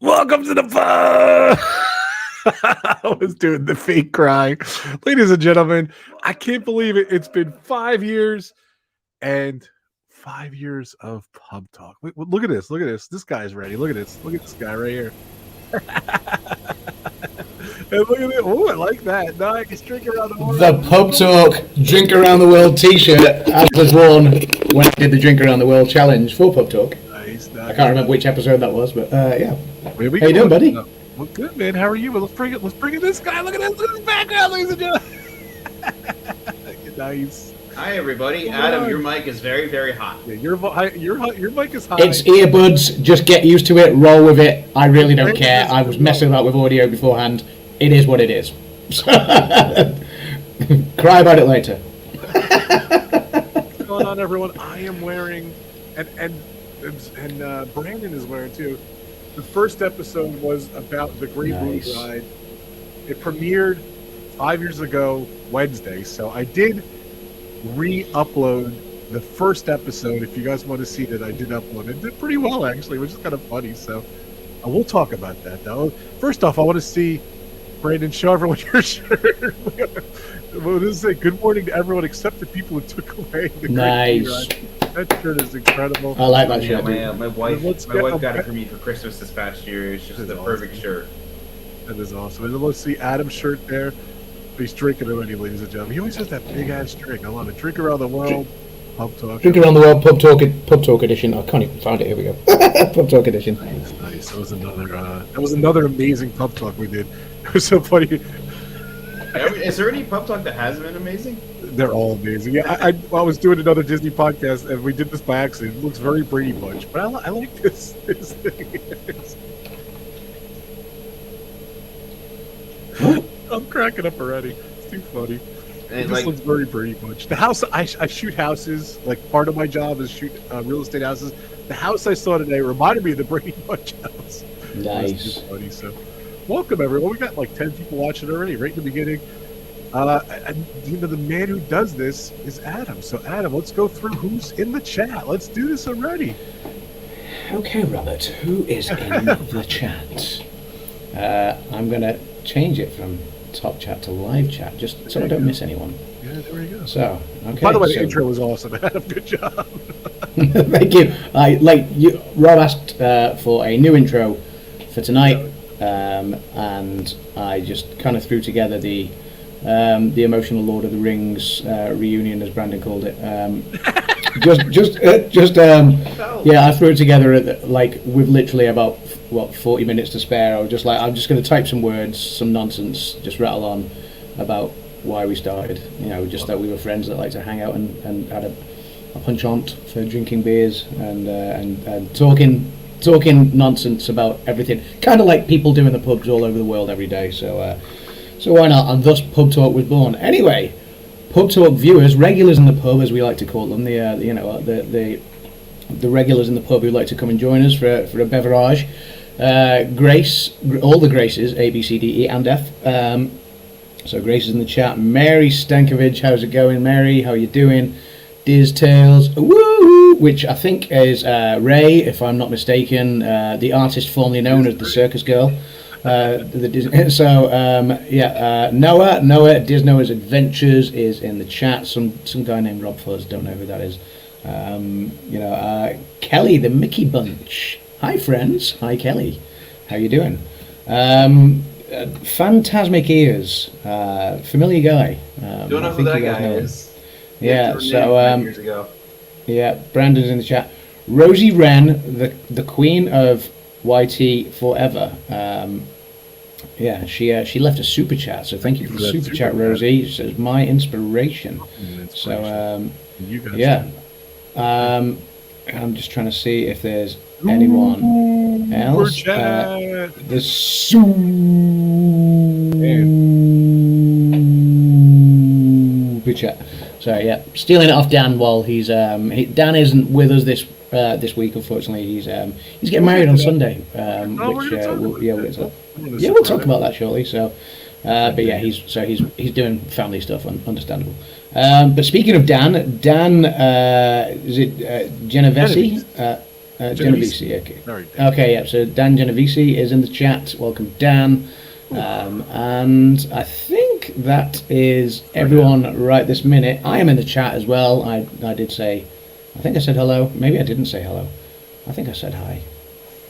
Welcome to the fun. I was doing the fake cry. Ladies and gentlemen, I can't believe it. It's been 5 years and 5 years of pub talk. Look at this. Look at this. This guy's ready. Look at this. Look at this guy right here. And look at it. Oh, I like that. Nice. Drink around the world. The Pub Talk Drink Around the World t-shirt I was worn when I did the Drink Around the World challenge for Pub Talk. Nice. I can't remember which episode that was, but yeah. How you doing, buddy? Well, good, man. How are you? Well, let's bring in this guy. Look at this. Look at this background, ladies and gentlemen. Nice. Hi, everybody. Adam, your mic is very, very hot. Yeah, your mic is hot. It's earbuds. Just get used to it. Roll with it. I really don't care. I was messing about with audio beforehand. It is what it is. Cry about it later. What's going on, everyone? I am wearing, and Brandon is wearing too. The first episode was about the Great Blue Ride. It premiered 5 years ago Wednesday, so I did re-upload the first episode. If you guys want to see that, I did upload it. It did pretty well, actually, which is kind of funny. So we'll talk about that, though. First off, I want to see Brandon, show everyone your shirt. We'll just say good morning to everyone except the people who took away the Nice. That shirt is incredible. I like that shirt. My wife got it for me for Christmas this past year. It's just the perfect shirt. That is awesome. And let's see Adam's shirt there. He's drinking already, ladies and gentlemen. He always has that big ass drink. I love it. Drink around the world. Pub talk. Drink Around the World Pub Talk edition. I can't even find it. Here we go. Pub Talk edition. Nice. That was another amazing pub talk we did. It was so funny. Is there any pub talk that hasn't been amazing? They're all amazing. Yeah, I was doing another Disney podcast, and we did this by accident. It looks very Brady Bunch, but I like this thing. I'm cracking up already. It's too funny. It just looks very Brady Bunch. The house, I shoot houses. Like, part of my job is shoot real estate houses. The house I saw today reminded me of the Brady Bunch house. Nice. Too funny. So, welcome everyone. We got like 10 people watching already, right in the beginning. The man who does this is Adam. So, Adam, let's go through who's in the chat. Let's do this already. Okay, Robert, who is in the chat? I'm going to change it from top chat to live chat, just so I don't miss anyone. Yeah, there we go. So, okay. By the way, the intro was awesome. Adam, good job. Thank you. Rob asked for a new intro for tonight, and I just kind of threw together the emotional Lord of the Rings reunion, as Brandon called it. I threw it together with literally about 40 minutes to spare. I was just like, I'm just going to type some words, some nonsense, just rattle on about why we started. Just that we were friends that like to hang out and had a penchant for drinking beers and talking nonsense about everything, kind of like people do in the pubs all over the world every day. So why not? And thus Pub Talk was born. Anyway, Pub Talk viewers, regulars in the pub, as we like to call them, the regulars in the pub who like to come and join us for a beverage. Grace, all the Graces, A, B, C, D, E, and F. So Grace is in the chat. Mary Stankovic, how's it going, Mary? How you doing? Diz Tales, woo! Which I think is Ray, if I'm not mistaken, the artist formerly known as the Circus Girl. Noah, Diz Noah's Adventures is in the chat. Some guy named RobFuz, don't know who that is. Kelly, the Mickey Bunch. Hi, friends. Hi, Kelly. How you doing? Phantasmic Ears. Familiar guy. Don't know who that guy is. Yeah, so... years ago. Yeah, Brandon's in the chat. Rosie Wren, the queen of YT forever. She left a super chat, so thank you for the super chat, Rosie. She says, my inspiration. So, I'm just trying to see if there's anyone else. The super chat. So yeah, stealing it off Dan while he's Dan isn't with us this week, unfortunately. He's getting married on Sunday, we'll talk about that shortly. So, but yeah, he's doing family stuff, understandable. But speaking of Dan, is it Genovese? Genovese. Okay. Very good. Okay, yeah. So Dan Genovese is in the chat. Welcome, Dan. And I think that is everyone right this minute. I am in the chat as well. I did say, I think I said hello. Maybe I didn't say hello. I think I said hi.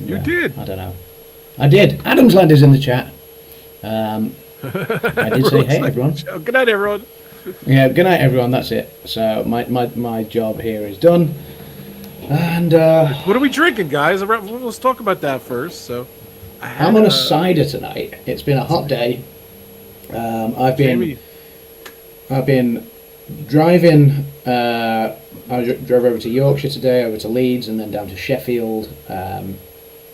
You did. I don't know. I did. Adamsland is in the chat. I did say hey, everyone. Good night, everyone. Yeah, good night, everyone. That's it. So my job here is done. And what are we drinking, guys? Let's talk about that first. So, I'm on a cider tonight. It's been a hot day. I've been driving. I drove over to Yorkshire today, over to Leeds, and then down to Sheffield.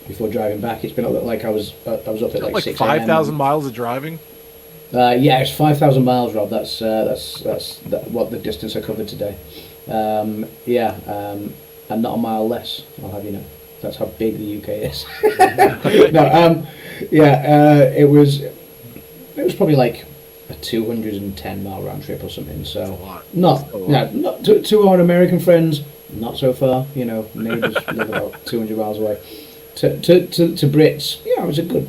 Before driving back, it's been like I was up at like 6 5,000 miles of driving. Yeah, it's 5,000 miles, Rob. That's what the distance I covered today. And not a mile less. I'll have you know. That's how big the UK is. No, it was probably like a 210 mile round trip or something. So not to our American friends, not so far. You know, neighbours live about 200 miles away. To Brits, yeah, it was a good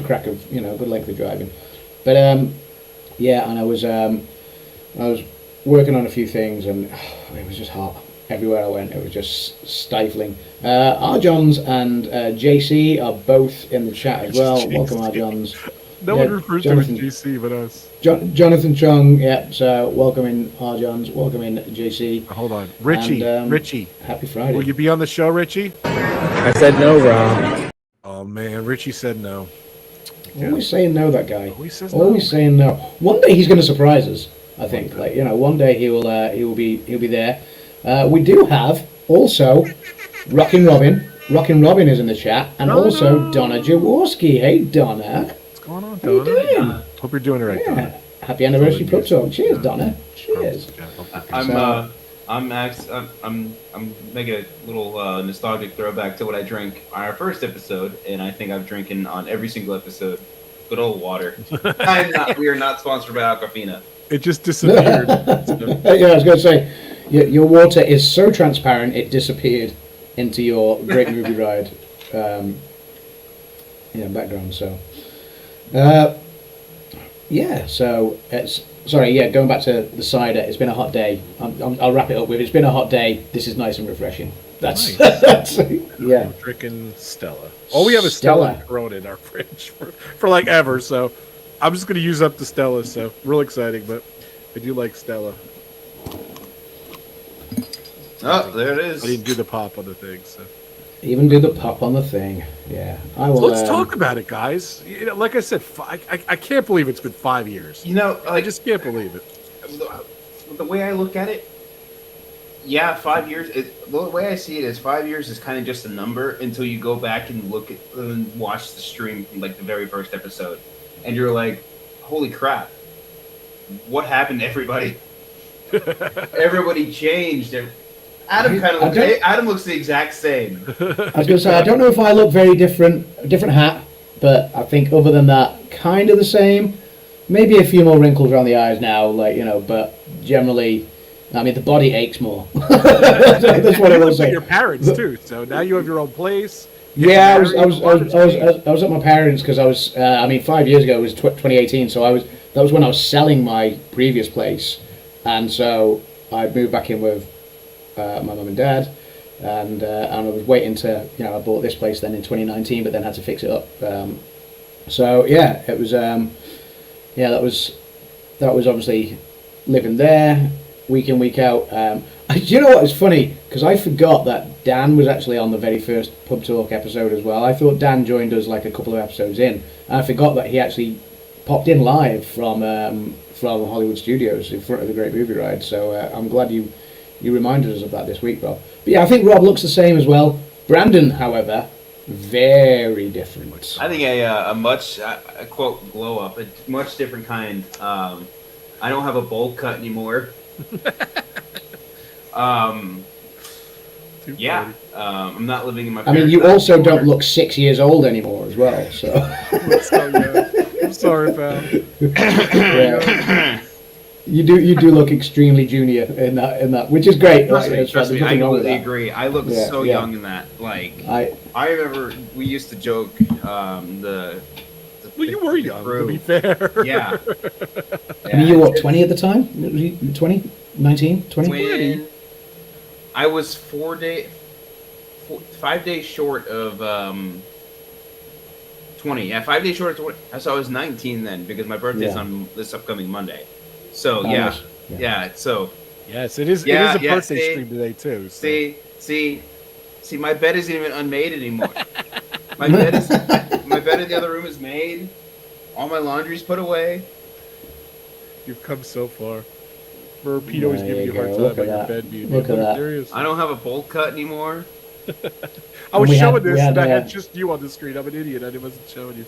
crack of good length of driving. But and I was working on a few things, and it was just hot. Everywhere I went, it was just stifling. R. Johns and JC are both in the chat as well. Welcome, R. Johns. No one refers to it as JC but us. Jonathan Chung, yeah. So welcome in, R. Johns. Welcome in, JC. Hold on, Richie. And, Richie. Happy Friday. Will you be on the show, Richie? I said no, Rob. Oh man, Richie said no. Always saying no, that guy. Always saying no. One day he's going to surprise us. I think, one day he will be there. We do have also Rockin' Robin. Rockin' Robin is in the chat, and also Donna Jaworski. Hey, Donna. What's going on, Donna? How you doing? Hope you're doing it right, Donna. Happy anniversary, Pub Talk. Cheers, Donna. Cheers. I'm making a little nostalgic throwback to what I drank on our first episode, and I think I've drinking on every single episode. Good old water. We are not sponsored by Aquafina. It just disappeared. Yeah, I was going to say, your water is so transparent it disappeared into your great movie ride background. So, so it's going back to the cider. It's been a hot day. I'll wrap it up with it's been a hot day. This is nice and refreshing. That's yeah. I'm drinking Stella. All we have is Stella and Corona in our fridge for like ever. So I'm just gonna use up the Stella. So real exciting, but I do like Stella. Oh, there it is. I didn't do the pop on the thing, so. Even do the pop on the thing, yeah. I will. Let's talk about it, guys. Like I said, I can't believe it's been 5 years. I just can't believe it. The way I look at it, 5 years. The way I see it is 5 years is kind of just a number until you go back and look at and watch the stream from like the very first episode, and you're like, "Holy crap! What happened to everybody? Everybody changed." Adam looks the exact same. I was going to say, I don't know if I look very different hat, but I think other than that, kind of the same. Maybe a few more wrinkles around the eyes now, but generally, I mean, the body aches more. That's what I will say. Your parents too, so now you have your own place. Yeah, I was at my parents because I was. 5 years ago it was 2018, so that was when I was selling my previous place, and so I moved back in with my mum and dad, and I was waiting to, I bought this place then in 2019, but then had to fix it up. It was, that was obviously living there week in, week out. You know what? It's funny because I forgot that Dan was actually on the very first Pub Talk episode as well. I thought Dan joined us like a couple of episodes in, and I forgot that he actually popped in live from Hollywood Studios in front of the Great Movie Ride. So I'm glad you reminded us of that this week, Rob. But yeah, I think Rob looks the same as well. Brandon, however, very different. I think a much, a quote, glow up, a much different kind. I don't have a bowl cut anymore. I'm not living in my parents' you also anymore. Don't look 6 years old anymore as well, so. I'm sorry, pal. You do look extremely junior in that, which is great. Trust me, I completely agree. I look so young in that. Like I remember we used to joke the well, you were young, to be fair. Yeah. I mean, you were what, 20 at the time? 20? 19? 20? When I was 5 days short of 20. Yeah, 5 days short of 20. So I was 19 then because my birthday's on this upcoming Monday. So so yes, it is. It is a birthday stream today too. So. See, my bed isn't even unmade anymore. My bed in the other room is made. All my laundry's put away. You've come so far. Pete always giving you a hard time about your bed being Look at that. Serious. I don't have a bolt cut anymore. I was showing this, and I had just you on the screen. I'm an idiot. I wasn't showing you.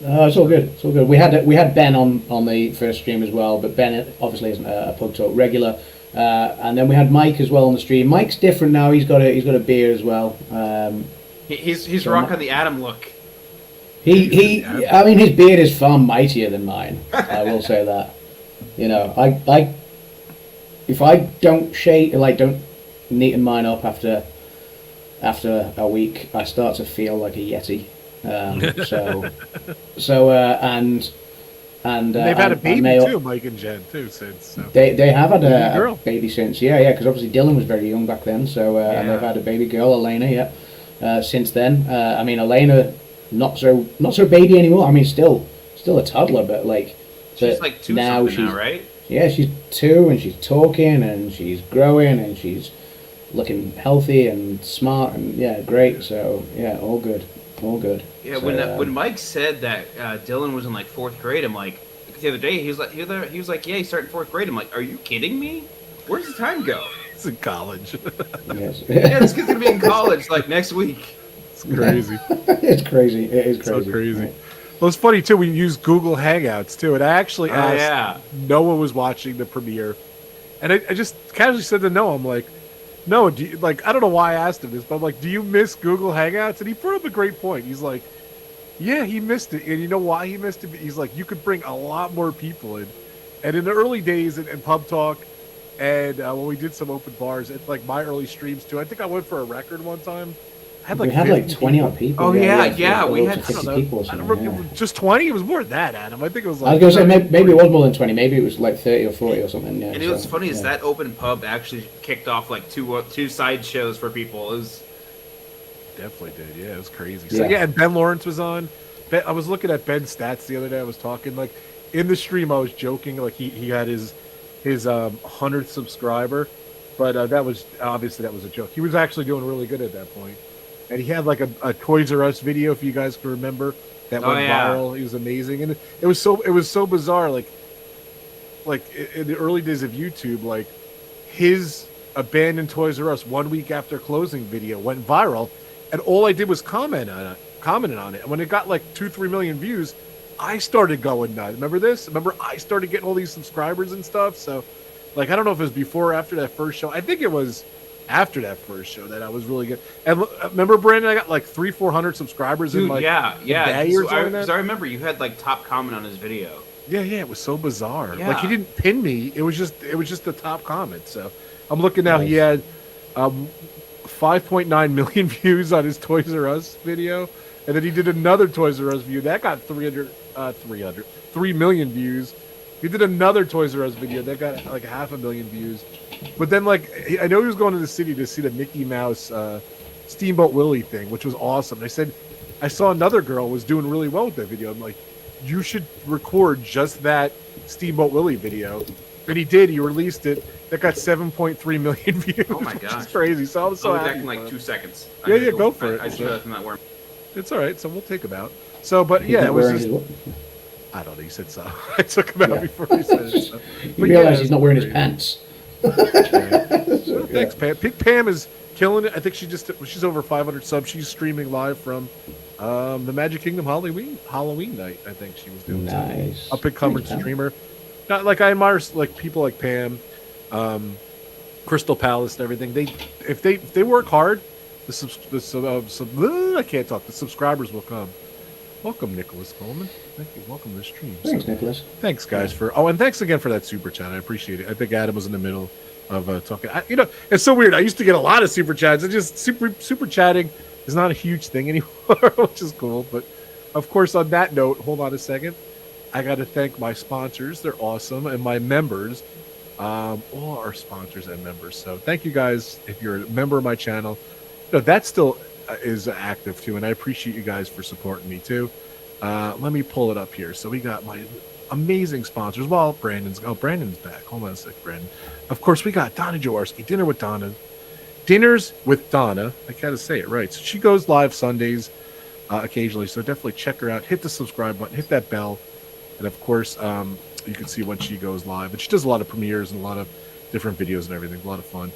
No, it's all good. It's all good. We had Ben on the first stream as well, but Ben obviously isn't a Pug Talk regular. And then we had Mike as well on the stream. Mike's different now. He's got a beard as well. He's rocking the Adam look. I mean, his beard is far mightier than mine. I will say that. You know, if I don't shave, don't neaten mine up after a week, I start to feel like a yeti. And they've had a baby too, Mike and Jen too since. So. They have had a baby since, because obviously Dylan was very young back then. So and they've had a baby girl, Elena, since then. I mean, Elena not so baby anymore. I mean, still a toddler, but she's like 2 now, right? Yeah, she's 2 and she's talking and she's growing and she's looking healthy and smart and great. So all good. Yeah, so, when Mike said that Dylan was in 4th grade, I'm like, the other day he was like, he's starting 4th grade. I'm like, are you kidding me? Where's the time go? It's in college. Yes. This kid's gonna be in college next week. It's crazy. It's crazy. It is crazy. So crazy. Right. Well, it's funny too. We use Google Hangouts too, and I actually asked Noah was watching the premiere, and I just casually said to Noah, I'm like, no, do you, I don't know why I asked him this, but I'm like, do you miss Google Hangouts? And he brought up a great point. He's like, yeah, he missed it. And you know why he missed it? He's like, you could bring a lot more people in. And in the early days in Pub Talk, and when we did some open bars, it's my early streams too. I think I went for a record one time. We had 20 odd people. Oh, we had, people. I don't remember, just 20? It was more than that, Adam. I think it was I was going to say, maybe it was more than 20. Maybe it was 30 or 40 or something. Yeah, and it was funny is that open pub actually kicked off two side shows for people. It was... Definitely did, yeah. It was crazy. So, and Ben Lawrence was on. I was looking at Ben's stats the other day. I was talking, in the stream, I was joking, he had his 100th subscriber. But that was a joke. He was actually doing really good at that point. And he had a Toys R Us video, if you guys can remember, that went viral. He was amazing, and it was so bizarre. In the early days of YouTube, his abandoned Toys R Us 1 week after closing video went viral, and all I did was commented on it. And when it got 2-3 million views, I started going nuts. Remember this? Remember I started getting all these subscribers and stuff. So, I don't know if it was before or after that first show. I think it was after that first show that I was really good. And remember, Brandon, I got 300-400 subscribers in a day or something. Because I remember you had top comment on his video. Yeah, it was so bizarre. He didn't pin me. It was just the top comment. So I'm looking now. He had 5.9 million views on his Toys R Us video, and then he did another Toys R Us video that got 3 million views. He did another Toys R Us video that got 500,000 views. But then, I know he was going to the city to see the Mickey Mouse Steamboat Willie thing, which was awesome. And I saw another girl was doing really well with that video. I'm like, you should record just that Steamboat Willie video. And he did. He released it. That got 7.3 million views. Oh, my gosh. It's crazy. So I'm so happy. I'll be back in 2 seconds. Yeah, go for it. I just realized I'm not wearing. It's all right. So we'll take him out. So, but yeah, it was just... I don't know. He said so. I took him out before he said it. So. You realize he's not wearing his pants. So, thanks, Pam. Pam is killing it. I think she's over 500 subs. She's streaming live from the Magic Kingdom Halloween night. I think she was doing nice. Up and coming streamer. Not I admire people like Pam, Crystal Palace, and everything. If they work hard, I can't talk. The subscribers will come. Welcome, Nicholas Coleman. Thank you. Welcome to the stream. Thanks, Nicholas. Thanks, guys, for. Oh, and thanks again for that super chat. I appreciate it. I think Adam was in the middle of talking. It's so weird. I used to get a lot of super chats. It just super chatting is not a huge thing anymore, which is cool. But of course, on that note, hold on a second. I got to thank my sponsors. They're awesome, and my members. All our sponsors and members. So thank you guys. If you're a member of my channel, that still is active too, and I appreciate you guys for supporting me too. Let me pull it up here. So we got my amazing sponsors. Well, Brandon's back. Hold on a sec, Brandon. Of course, we got Donna Jaworski, Dinner with Donna. Dinners with Donna. I gotta say it right. So she goes live Sundays occasionally. So definitely check her out. Hit the subscribe button. Hit that bell. And of course, you can see when she goes live. But she does a lot of premieres and a lot of different videos and everything. A lot of fun.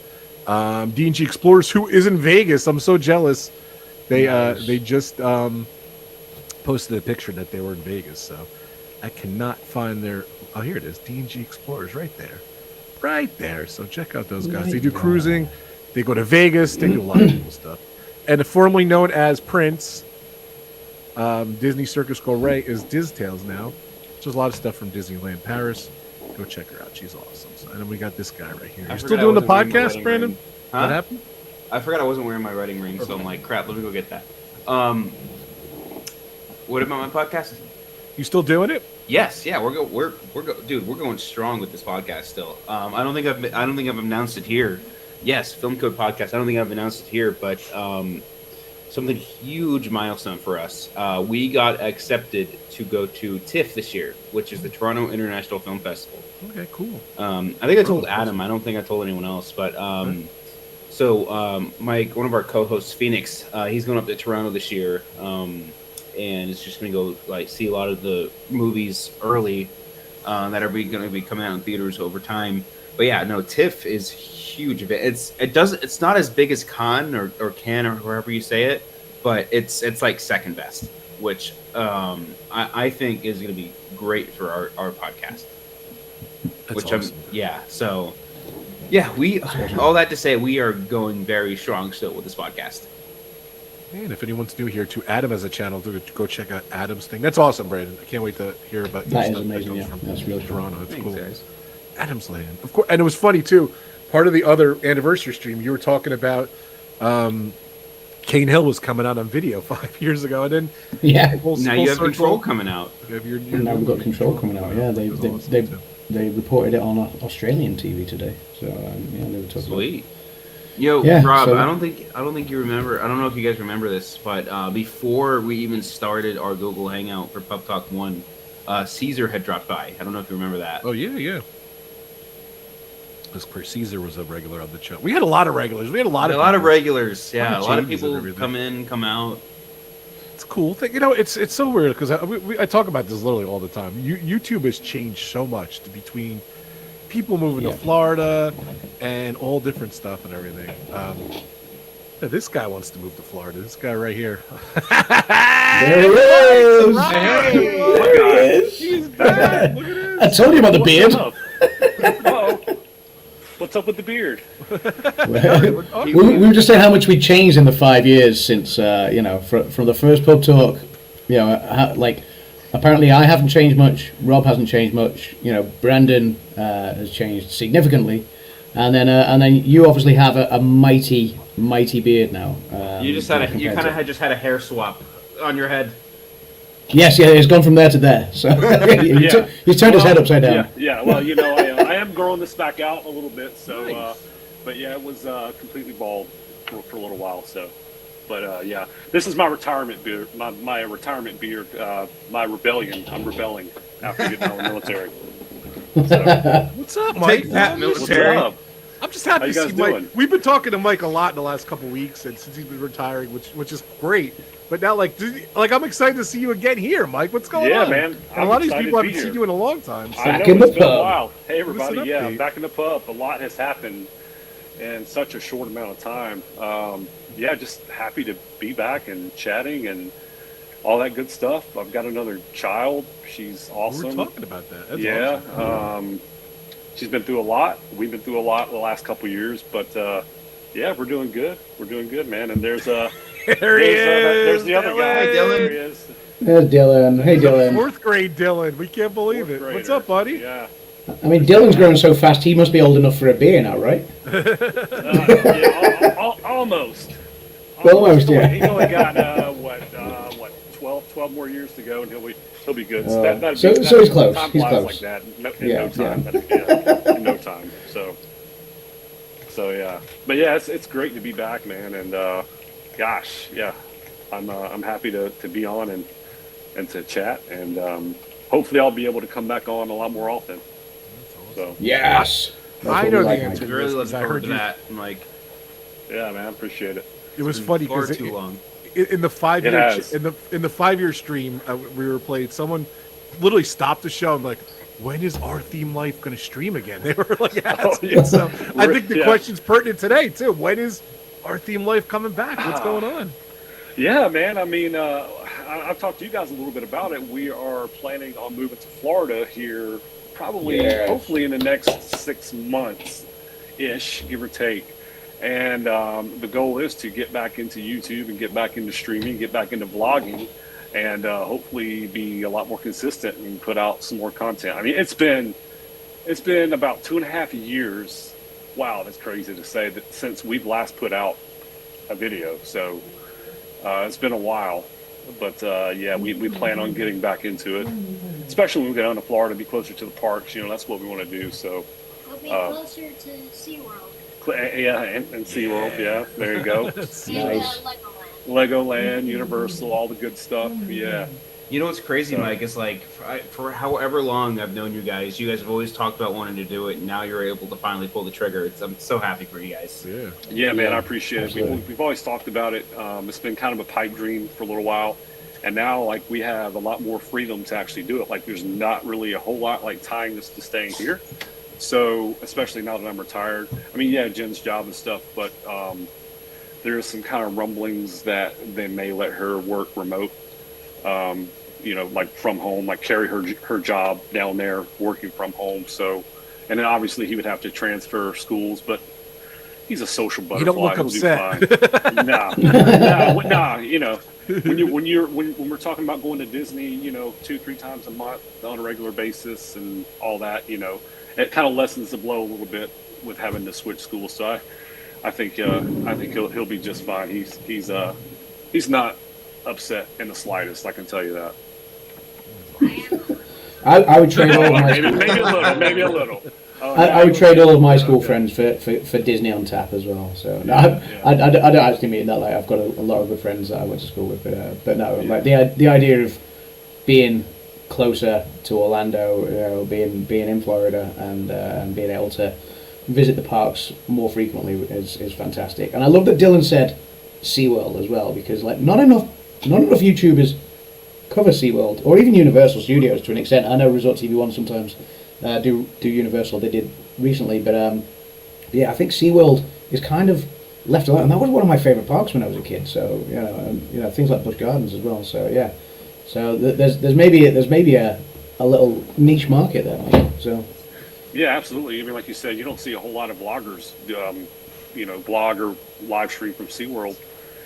D&G Explorers, who is in Vegas. I'm so jealous. They just posted a picture that they were in Vegas. So I cannot find their. Oh, here it is. D&G Explorers, right there. So check out those guys. They do cruising. They go to Vegas. They do a lot of cool stuff. And formerly known as Prince, Disney Circus Go Ray is Diz Tales now. There's a lot of stuff from Disneyland Paris. Go check her out. She's awesome. So, and then we got this guy right here. You're still doing the podcast, Brandon? Huh? What happened? I forgot I wasn't wearing my wedding ring, so I'm like, crap. Let me go get that. What about my podcast? You still doing it? Yes. Yeah, we're going strong with this podcast still. I don't think I've announced it here. Yes, Film Code Podcast. I don't think I've announced it here, but something huge milestone for us. We got accepted to go to TIFF this year, which is the Toronto International Film Festival. Okay, cool. I think I told Adam. I don't think I told anyone else, but Mike, one of our co-hosts, Phoenix, he's going up to Toronto this year, and it's just going to go see a lot of the movies early that are going to be coming out in theaters over time. But yeah, no, TIFF is huge event. It's not as big as Cannes or Cannes or however you say it, but it's like second best, which I think is going to be great for our podcast. That's awesome. All that to say, we are going very strong still with this podcast. And if anyone's new here, to Adam has a channel, to go check out Adam's thing. That's awesome, Brandon. I can't wait to hear about that. Is amazing. Yeah, that's really Toronto. It's Thanks, cool. Guys. Adam's Land, of course, and it was funny too. Part of the other anniversary stream, you were talking about Cane Hill was coming out on video 5 years ago, and then now you have Control coming out. Now we've got Control coming out. Yeah, they reported it on Australian TV today. So they were talking. Sweet. Yo, Rob, I don't think you remember. I don't know if you guys remember this, but before we even started our Google Hangout for Pub Talk 1, Caesar had dropped by. I don't know if you remember that. Oh yeah. Caesar was a regular on the show. We had a lot of regulars. We had a lot of regulars. Yeah, a lot of people come in, come out. It's cool. It's so weird because I talk about this literally all the time. YouTube has changed so much between people moving to Florida and all different stuff and everything. This guy wants to move to Florida. This guy right here. There he is. Hey, look at He's back. Look at this. I told you about the beard. What's up with the beard? We were just saying how much we changed in the 5 years since, from the first pub talk. Apparently I haven't changed much. Rob hasn't changed much. Brandon has changed significantly, and then you obviously have a mighty beard now. You kind of had a hair swap on your head. Yes, it's gone from there to there. So he's turned his head upside down. Yeah. Well, I am growing this back out a little bit. So, nice. But yeah, it was completely bald for a little while. So, but this is my retirement beard. My retirement beard. My rebellion. I'm rebelling after getting out of the military. So, what's up, Mike? Take that, military. What's up? I'm just happy to see Mike. We've been talking to Mike a lot in the last couple of weeks, and since he's been retiring, which is great. But now, I'm excited to see you again here, Mike. What's going on? Yeah, man. A lot of these people haven't seen you in a long time. So. I know, it's been a while. Hey, everybody. Yeah, I'm back in the pub. A lot has happened in such a short amount of time. Just happy to be back and chatting and all that good stuff. I've got another child. She's awesome. We were talking about that. That's awesome. She's been through a lot. We've been through a lot the last couple of years, but we're doing good. We're doing good, man. And there's there he is. There's the other guy. Dylan. There he is. There's Dylan. Hey, Dylan. Fourth grade Dylan. We can't believe Fourth it. grader. What's up, buddy? Yeah. I mean, Dylan's growing so fast, he must be old enough for a beer now, right? Almost. Almost, yeah. He's only got, 12 more years to go, and he'll be good. So he's close. Time He's flies close. like that in Yeah, no time. In no time. So yeah. But yeah, it's great to be back, man. And gosh, yeah, I'm happy to be on and to chat, and hopefully I'll be able to come back on a lot more often. So Yes. I know the Mike. answer. I'm really Because looking I forward heard to you- that, Mike. yeah, man, I appreciate it. It was Been funny far because too long. in the 5 year It has. in the 5 year stream we were playing, someone literally stopped the show and like, when is our theme life going to stream again? They were like asking. yeah. So I think the Yeah. question's pertinent today too. When is our theme life coming back? What's going on? Yeah, man. I mean, I've talked to you guys a little bit about it. We are planning on moving to Florida here, probably, Yes. hopefully in the next 6 months ish, give or take. And the goal is to get back into YouTube and get back into streaming, get back into vlogging, and hopefully be a lot more consistent and put out some more content. I mean, it's been about 2.5 years. Wow, that's crazy to say that since we've last put out a video. So it's been a while, but yeah, we plan on getting back into it, especially when we get down to Florida, be closer to the parks. You know, that's what we want to do. So We'll be closer to SeaWorld yeah, and SeaWorld, yeah, there you go. and Nice. Legoland. Legoland, Universal, all the good stuff. Yeah, You know what's crazy, Mike, is like for however long I've known you guys have always talked about wanting to do it, and now you're able to finally pull the trigger. I'm so happy for you guys. Yeah. yeah, man, I appreciate it. Absolutely. We've always talked about it. It's been kind of a pipe dream for a little while, and now like we have a lot more freedom to actually do it. Like there's not really a whole lot like tying us to staying here. So especially now that I'm retired, I mean, yeah, Jen's job and stuff, but there's some kind of rumblings that they may let her work remote. You know, like from home, like carry her job down there working from home. So, and then obviously he would have to transfer schools, but he's a social butterfly. You don't look He'll do upset. fine. Nah. You know, when we're talking about going to Disney, you know, 2-3 times a month on a regular basis and all that, you know, it kind of lessens the blow a little bit with having to switch schools. So I think he'll be just fine. He's not upset in the slightest. I can tell you that. I would trade all of my maybe a little. I would trade all of my school friends for Disney on tap as well. So no, I don't actually mean that. Like I've got a lot of good friends that I went to school with, but no, like the idea of being closer to Orlando, you know, being in Florida and being able to visit the parks more frequently is fantastic. And I love that Dylan said SeaWorld as well, because like not enough YouTubers cover SeaWorld or even Universal Studios to an extent. I know Resort TV One sometimes do Universal. They did recently, but yeah, I think SeaWorld is kind of left alone, and that was one of my favorite parks when I was a kid. So you know things like Busch Gardens as well. So yeah, so there's maybe a little niche market there. Mike. So Yeah, absolutely. I mean, like you said, you don't see a whole lot of vloggers, you know, vlog or live stream from SeaWorld.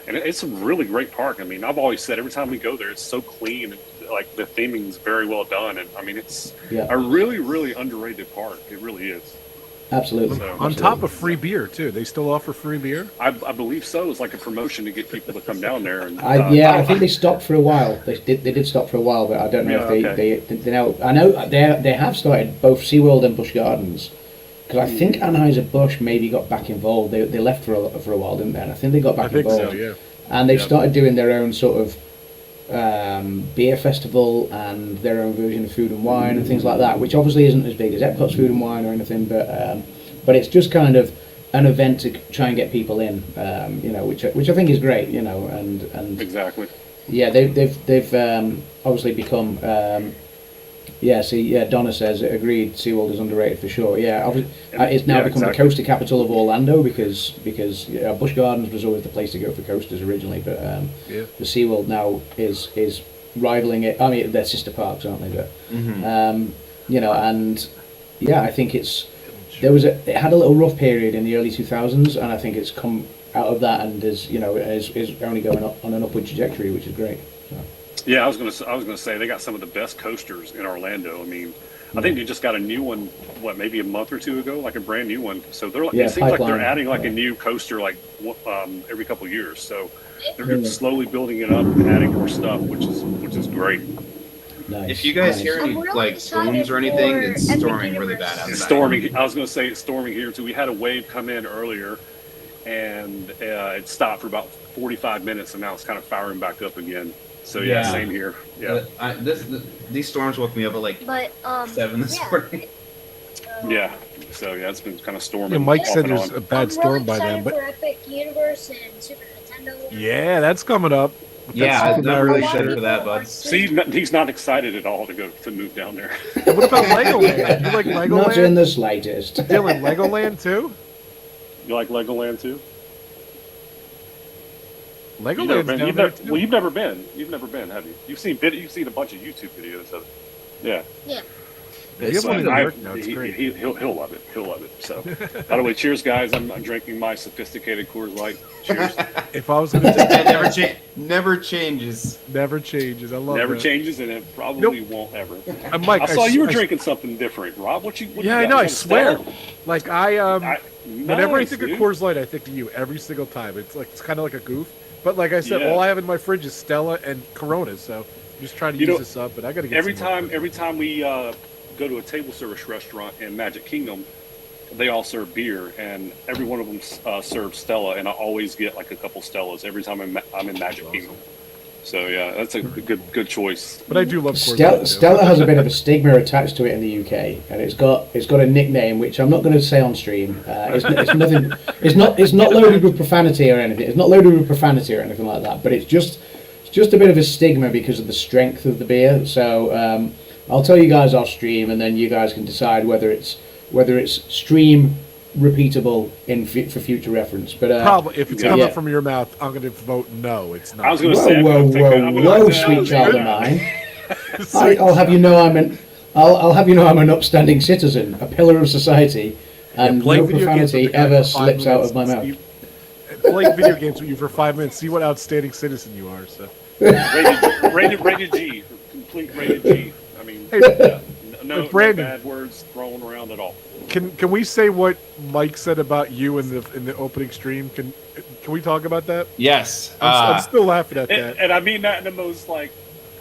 And it's a really great park. I mean, I've always said every time we go there, it's so clean and like the theming is very well done. And I mean, it's a really, really underrated park. It really is. absolutely. So, On top of free beer too. They still offer free beer. I believe so. It's like a promotion to get people to come down there. And I think they stopped for a while. They did stop for a while, but I don't know if they now. I know they have started both SeaWorld and Busch Gardens, because I think Anheuser-Busch maybe got back involved. They left for a while, didn't they? And I think they got back involved. So, yeah. And they've started doing their own sort of beer festival and their own version of Food and Wine and things like that, which obviously isn't as big as Epcot's Food and Wine or anything, but it's just kind of an event to try and get people in, you know, which I think is great, you know, and exactly. yeah, they've obviously become. Donna says agreed. SeaWorld is underrated for sure. Yeah, it's now become the coaster capital of Orlando because Busch Gardens was always the place to go for coasters originally, but the SeaWorld now is rivaling it. I mean, they're sister parks, aren't they? But you know, and yeah, I think it had a little rough period in the early 2000s, and I think it's come out of that and is only going up on an upward trajectory, which is great. So. Yeah, I was gonna say they got some of the best coasters in Orlando. I mean, I think they just got a new one, maybe a month or two ago, like a brand new one. So they're like, it seems like they're adding like a new coaster like every couple of years. So they're slowly building it up and adding more stuff, which is great. Nice. If you guys hear any like booms or anything, it's storming really bad outside. It's storming. I was going to say it's storming here too. We had a wave come in earlier, and it stopped for about 45 minutes, and now it's kind of firing back up again. So yeah, same here. Yeah. These storms woke me up at like 7 this morning. Yeah. So yeah, it's been kind of storming. Yeah, Mike said there's a bad storm by then, but for Epic Universe and Super Nintendo. Yeah, that's coming up. Yeah, I'm not really excited for that, bud. See, he's not excited at all to move down there. What about Legoland? You like Legoland? Not in the slightest. Dylan, Legoland too? You like Legoland too? Legoland's down there too. Well, you've never been. You've never been, have you? You've seen a bunch of YouTube videos of it. Yeah. Yeah. Yeah, you have one in New York now. It's great. He'll love it. He'll love it. So, by the way, cheers, guys. I'm drinking my sophisticated Coors Light. Cheers. If I was going to take that never changes. Never changes. I love never that. changes, and it probably won't ever. Mike, I saw you were drinking something different, Rob. What you yeah, I know. I swear. Like whenever I nice, think dude. of Coors Light, I think of you every single time. It's kind of like a goof. But like I said, Yeah. all I have in my fridge is Stella and Coronas. So I'm just trying to use this up. But I got to get every some time we go to a table service restaurant in Magic Kingdom, they all serve beer, and every one of them serves Stella, and I always get like a couple Stellas every time I'm in Magic Kingdom. So yeah, that's a good choice. But I do love Coors Light. Stella has a bit of a stigma attached to it in the UK, and it's got a nickname which I'm not going to say on stream. It's nothing. It's not loaded with profanity or anything. It's not loaded with profanity or anything like that. But it's just a bit of a stigma because of the strength of the beer. So I'll tell you guys off stream, and then you guys can decide whether it's stream repeatable for future reference. But probably if it's coming from your mouth, I'm going to vote no. It's not. I was going to say, whoa, sweet child of mine. I'll have you know I'm an upstanding citizen, a pillar of society, and no profanity ever slips out of my mouth. Playing video games with you for 5 minutes, see what outstanding citizen you are. So rated G, complete rated G. I mean, no bad words thrown around at all. Can we say what Mike said about you in the opening stream? Can we talk about that? Yes. I'm still laughing at that. And I mean that in the most like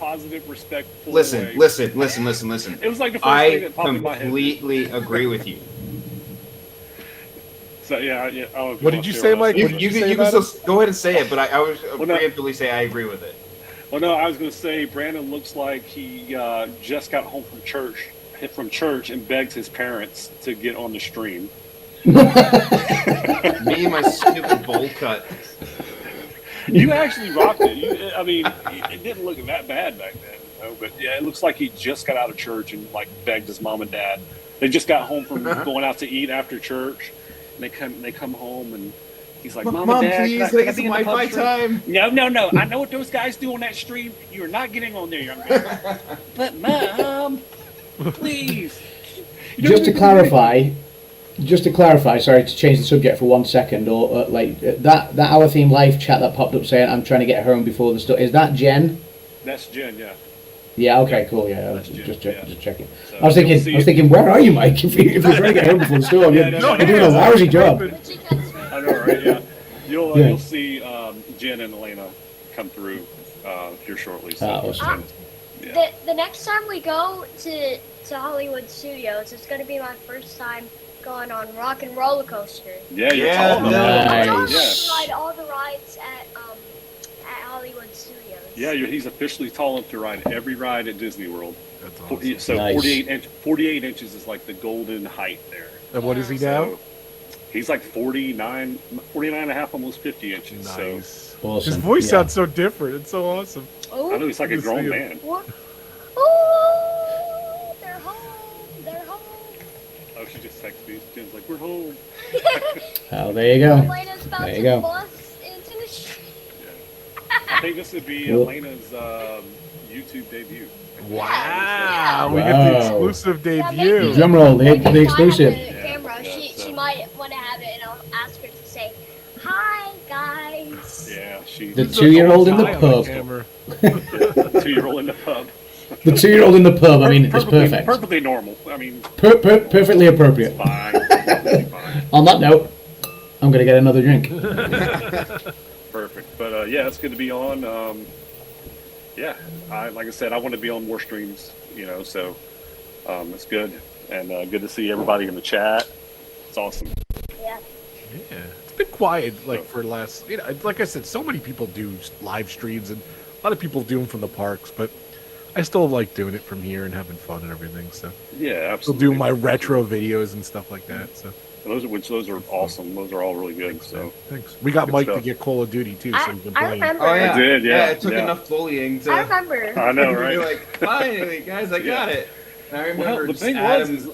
positive, respectful way. Listen. It was like the first thing that popped in my head. I completely agree with you. So yeah. What did you say, Mike? You can still go ahead and say it, but I was preemptively say I agree with it. Well, no, I was going to say Brandon looks like he just got home from church and begged his parents to get on the stream. Me and my stupid bowl cut. You actually rocked it. It didn't look that bad back then, but yeah, it looks like he just got out of church and like begged his mom and dad. They just got home from going out to eat after church, and they come home and he's like, Mom and Dad, please, can I get be some in the Wi-Fi pub stream? time. No. I know what those guys do on that stream. You are not getting on there, young man. But Mom, please. Just to clarify, sorry to change the subject for 1 second, or that Our Theme Live chat that popped up saying I'm trying to get home before the store. Is that Jen? That's Jen, yeah. Yeah. Okay. Cool. Yeah. Just checking. So I was thinking, where are you, Mike? If you're trying to get home before the storm, you're doing a lousy job. I know, right? Yeah. You'll see Jen and Elena come through here shortly. So. Awesome. The next time we go to Hollywood Studios, it's going to be my first time going on Rock and Roller Coaster. Yeah, you're talking about I Nice. ride all the rides at Hollywood Studios. Yeah, he's officially tall enough to ride every ride at Disney World. That's awesome. So Nice. 48 inches is like the golden height there. And what is he now? So he's like 49 and a half, almost 50 inches. Nice. So Awesome. His voice sounds so different. It's so awesome. Oh, I know he's like a grown man. what? Oh, they're home. They're home. Oh, she just texted me. Jen's like, we're home. Oh, there you go. Elena's about There you to go. bust into the street. I think this would be Cool. Elena's YouTube debut. Wow. We get the Wow. exclusive Yeah, debut. Drum roll, the exclusive. Camera. Yeah, she so- might want to have it, and I'll ask her to say, Hi, guys. Yeah, she. The 2-year-old in the Eye on pub. camera. 2-year-old in the pub. The 2-year-old in the pub. I mean, it's Perfectly- perfect. Perfectly normal. I mean, Perfectly appropriate. fine. Perfectly fine. On that note, I'm gonna get another drink. Perfect. But yeah, it's good to be on. Yeah, like I said, I want to be on more streams. So it's good and good to see everybody in the chat. It's awesome. Yeah. Yeah, it's been quiet for the last. Like I said, so many people do live streams, and a lot of people do them from the parks. But I still like doing it from here and having fun and everything. So Yeah, I'll absolutely. do my retro videos and stuff like that. So Those are awesome. Those are all really good. So thanks. We got Good Mike stuff. to get Call of Duty too, so we can I play. remember. Oh yeah, I did, yeah, It took yeah. enough bullying to. I remember. I know, You're right? like, finally, guys, I got Yeah. it. And I Well, remember the just thing Adam. was,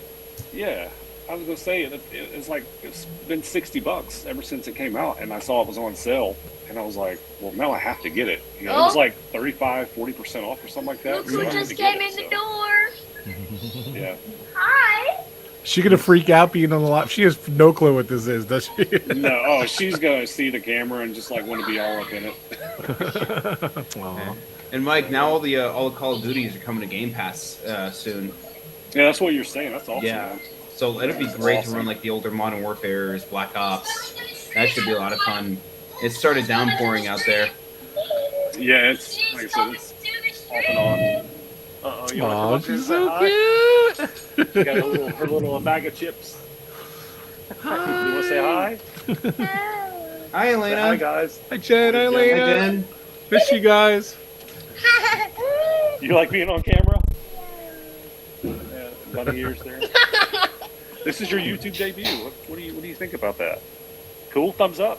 yeah, I was gonna say it's like it's been $60 ever since it came out, and I saw it was on sale, and I was like, well, now I have to get it. It was like 35-40% off or something like that. Look so I who had just to get came it, in the so, door. Yeah. Hi. She gonna freak out being on the live. She has no clue what this is, does she? No, oh, she's gonna see the camera and just like want to be all up in it. Aw. And Mike, now all the Call of Duties are coming to Game Pass soon. Yeah, that's what you're saying. That's awesome. Yeah. Man. So it'd be great awesome. to run like the older Modern Warfares, Black Ops. That should be a lot of fun. It started downpouring out there. Yeah, it's like I said, it's off and on. You Aw, want to she's say so hi? cute. She got her little bag of chips. You want to say hi? Hi, Say Elena. hi, guys. Hi, Jen. Hi, Hi, Hi, Elena. Jen. Miss you guys. You like being on camera? Yeah, bunny ears there. This is your YouTube debut. What do you think about that? Cool, thumbs up.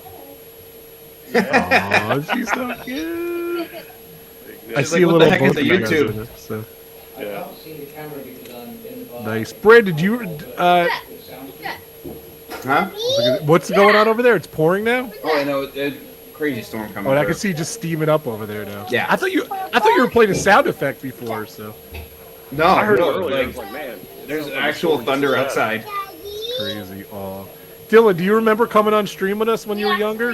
Aw, she's so cute. I She's see like, a what the little heck is both a of you guys YouTube? in it, so. Yeah. Nice. Brandon, did you Huh? what's going on over there? It's pouring now? Oh, I know. Crazy storm coming. Oh, and I through. can see you just steaming up over there now. Yeah. I thought you were playing a sound effect before, so No, I heard it no, earlier. I like, was like, man, there's sounds like a actual storm thunder just outside. crazy. Aw. Dylan, do you remember coming on stream with us when you were younger?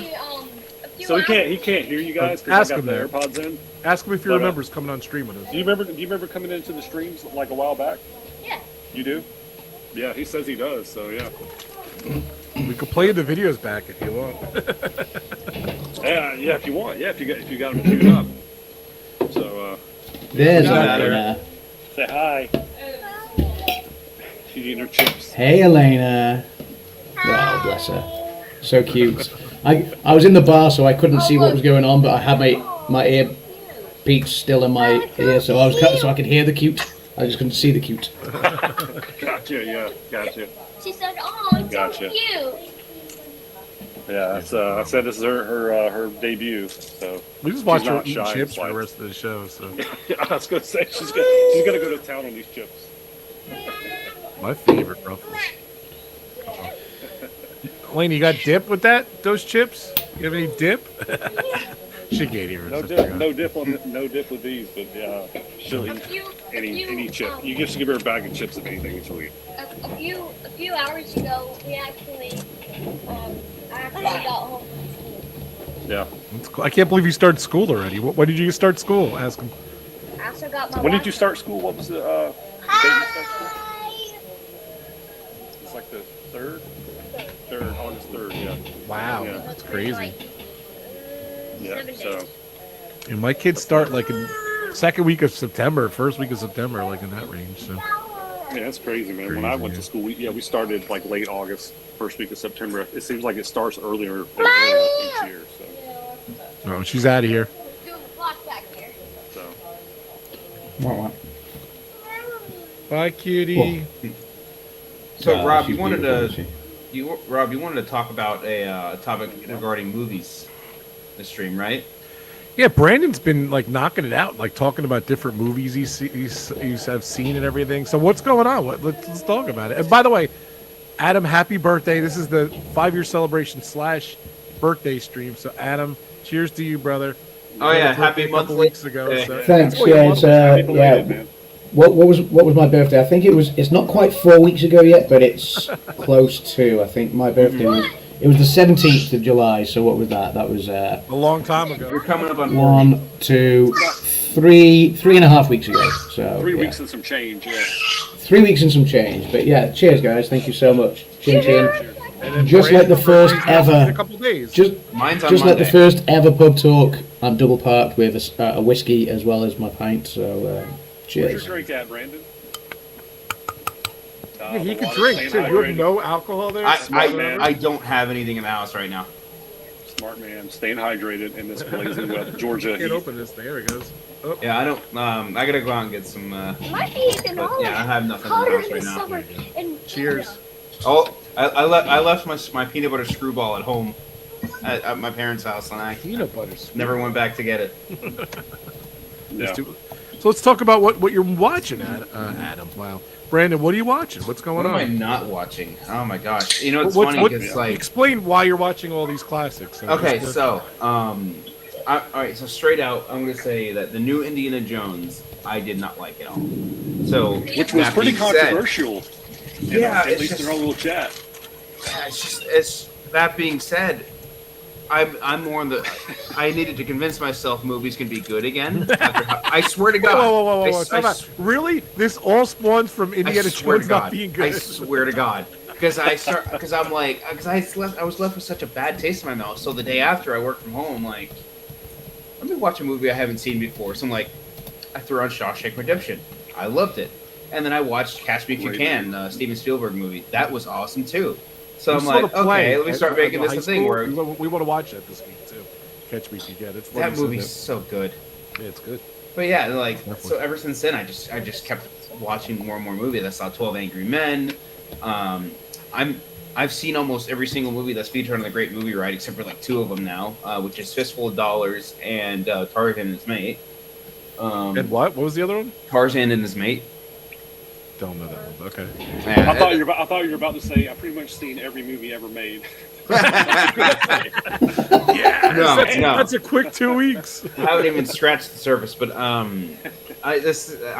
So he can't hear you guys Ask because I him got the there. AirPods in. Ask him if he But, remembers coming on stream with us. Do you remember coming into the streams like a while back? Yeah. You do? Yeah, he says he does. So yeah. We could play the videos back if you want. Yeah, if you want. Yeah, if you got them queued up. So There's Got Elena. say hi. She's eating her chips. Hey, Elena. Oh, bless her. So cute. I was in the bar, so I couldn't see what was going on, but I had my ear beats still in my ear, so I could hear the cute. I just couldn't see the cute. Gotcha. Yeah, gotcha. She said, "Oh, it's Gotcha. so cute." Yeah, that's, I said this is her debut. So We just watched she's her not eat shy, chips it's for the like- rest of the show, so I was gonna say she's gonna go to town on these chips. my favorite ruffles. Lane, you got dip with those chips? You have any dip? She can't even. No dip with these, but yeah, she'll eat any chip. You just give her a bag of chips if anything, she'll eat. A few hours ago, we actually got home. Yeah. That's cool. I can't believe you started school already. When did you start school? Ask him. I also got my. When did you start school? What was the date you started school? It's like the third, August 3rd. Yeah. Wow, Yeah. that's crazy. Yeah. So And my kids start like in second week of September, first week of September, like in that range. So yeah, that's crazy, man. When I went to school, we started like late August, first week of September. It seems like it starts earlier each year. So. oh, she's out of here. doing the clock back here. So. What? Bye, cutie. So Rob, you she's wanted beautiful, to isn't you wanted to talk about a topic regarding movies this stream, right? Yeah, Brandon's been like knocking it out, like talking about different movies he's have seen and everything. So what's going on? Let's talk about it. And by the way, Adam, happy birthday! This is the 5-year celebration / birthday stream. So Adam, cheers to you, brother. Oh You yeah, had a birthday happy a couple monthly. weeks ago. Yeah. So Thanks. That's what you Yeah, want. it's Happy belated, man. What was my birthday? I think it's not quite 4 weeks ago yet, but it's close to. I think my birthday was It was the 17th of July. So what was that? That was A long time ago. You're coming up on 1, 2, 3.5 weeks ago. So 3 yeah. weeks and some change. Yeah. 3 weeks and some change. But yeah, cheers, guys. Thank you so much. Chin chin. And then Just like the first ever. In a couple days. Mine's on Just like the Monday. first ever pub talk, I'm double parked with a whiskey as well as my pint. So Where's cheers. your drink at, Brandon? Yeah, he the can water, drink staying too. You have hydrated. no alcohol there. I don't have anything in the house right now. Smart man, staying hydrated in this blazing wet Georgia Can't heat. open this. There it goes. Oh. Yeah, I don't. I gotta go out and get some. Might be even But, all yeah, I have nothing in the hotter house in right the now. summer. And Cheers. Oh, I left my peanut butter screwball at home, at my parents' house, and I Peanut butter. Sweet. never went back to get it. Yeah. So let's talk about what you're watching, Adam. Wow, Brandon, what are you watching? What's going What am I on? not watching? Oh my gosh! You know it's What- funny what- because like Explain why you're watching all these classics. okay, so all right, so straight out, I'm gonna say that the new Indiana Jones I did not like at all. So Which was that pretty being said- controversial. Yeah, at it's least just- in our little chat. Yeah, it's that being said, I'm more on the. I needed to convince myself movies can be good again. I swear to God. Whoa! Time out. Really? This all spawns from Indiana swear to Jones not God. being good. I swear to God. Because I was left with such a bad taste in my mouth. So the day after I worked from home, I'm like, let me watch a movie I haven't seen before. So I'm like, I threw on Shawshank Redemption. I loved it. And then I watched Catch Me If You Can, Steven Spielberg movie. That was awesome too. So I'm like, okay, let me start making this a thing where we want to watch that this week too. Catch Me If You Can. It's that funny, movie's so so good. yeah, it's good. But yeah, like Definitely. so ever since then, I just kept watching more and more movies. I saw 12 Angry Men. I've seen almost every single movie that's featured on the Great Movie Ride, except for like 2 of them now, which is Fistful of Dollars and Tarzan and His Mate. And what? What was the other one? Tarzan and His Mate. Don't know that one. Okay. Yeah, I thought you were about to say I've pretty much seen every movie ever made. Yeah. No, no. That's a quick 2 weeks. I haven't even scratched the surface, but I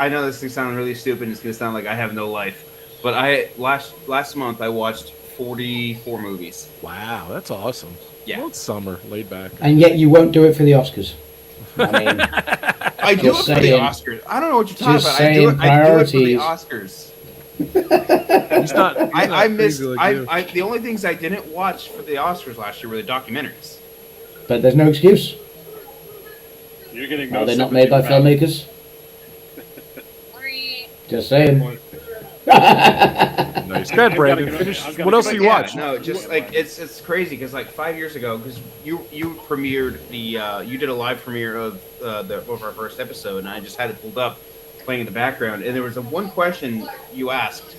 know this is sounding really stupid. And it's gonna sound like I have no life, but last month I watched 44 movies. Wow, that's awesome. Yeah. Well, it's summer, laid back. And yet you won't do it for the Oscars. I mean, I do it Just for the saying. Oscars. I don't know what you're talking Just about. saying I do it for the priorities. Oscars. He's not. I missed. crazy like you. The only things I didn't watch for the Oscars last year were the documentaries. but there's no excuse. You're getting no Are they not sympathy made by from filmmakers? Just saying. Nice. Good, Brandon. I've gotta Finish. go- What else But do you watch? No, just like it's crazy because like 5 years ago, because you premiered the you did a live premiere of our first episode, and I just had it pulled up, playing in the background, and there was one question you asked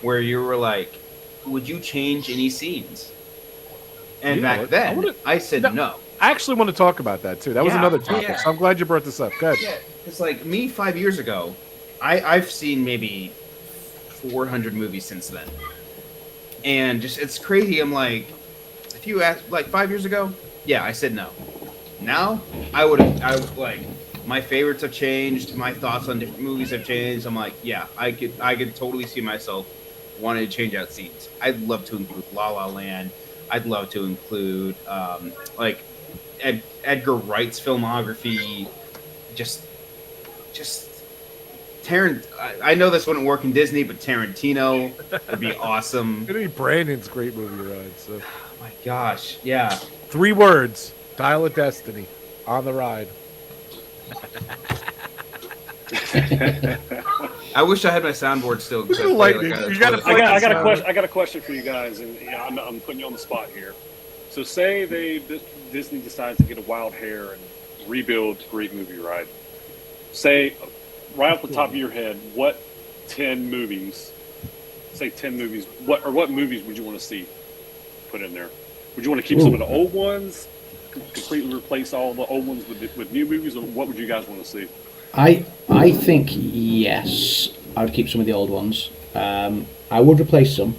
where you were like, "Would you change any scenes?" And Yeah, back then, I said no. I actually want to talk about that too. That was Yeah, another topic. yeah. So I'm glad you brought this up. Good. Yeah, it's like me 5 years ago. I've seen maybe 400 movies since then, and just it's crazy. I'm like, if you asked like 5 years ago, yeah, I said no. Now I would like my favorites have changed. My thoughts on different movies have changed. I'm like, yeah, I could totally see myself wanting to change out scenes. I'd love to include La La Land. I'd love to include like Edgar Wright's filmography. Just I know this wouldn't work in Disney, but Tarantino would be awesome. Gonna be Brandon's great movie ride. So Oh my gosh, yeah. 3 words: Dial of Destiny on the ride. I wish I had my soundboard still. Look at the lightning. You gotta I got a Sound. question. I got a question for you guys, and yeah, I'm putting you on the spot here. So, say Disney decides to get a wild hair and rebuild Great Movie Ride. Say, right off the top of your head, what 10 movies? Say 10 movies. What movies would you want to see put in there? Would you want to keep some of the old ones? Completely replace all the old ones with new movies, or what would you guys want to see? I think yes. I would keep some of the old ones. I would replace some.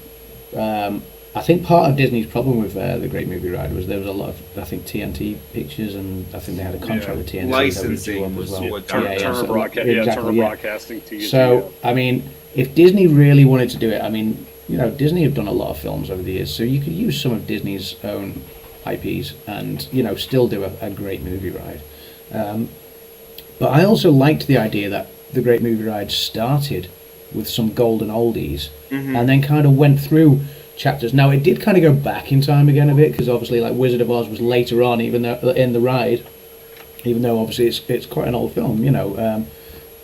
I think part of Disney's problem with the Great Movie Ride was there was a lot of, I think, TNT pictures, and I think they had a contract with TNT. Licensing was well. what Turner Exactly, Broadcasting. TNT. So, I mean, if Disney really wanted to do it, I mean, Disney have done a lot of films over the years, so you could use some of Disney's own IPs and still do a great movie ride. But I also liked the idea that the Great Movie Ride started with some golden oldies and then kind of went through chapters. Now it did kind of go back in time again a bit, because obviously like Wizard of Oz was later on, even though in the ride, even though obviously it's quite an old film,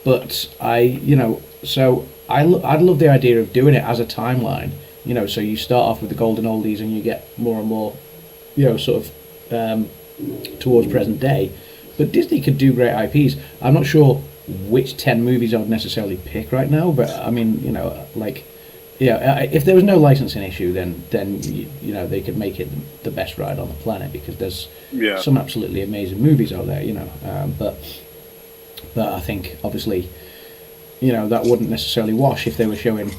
but I'd love the idea of doing it as a timeline, so you start off with the golden oldies and you get more and more, sort of towards present day. But Disney could do great IPs. I'm not sure which 10 movies I would necessarily pick right now, but I mean, if there was no licensing issue, then they could make it the best ride on the planet, because there's some absolutely amazing movies out there, but I think obviously, that wouldn't necessarily wash if they were showing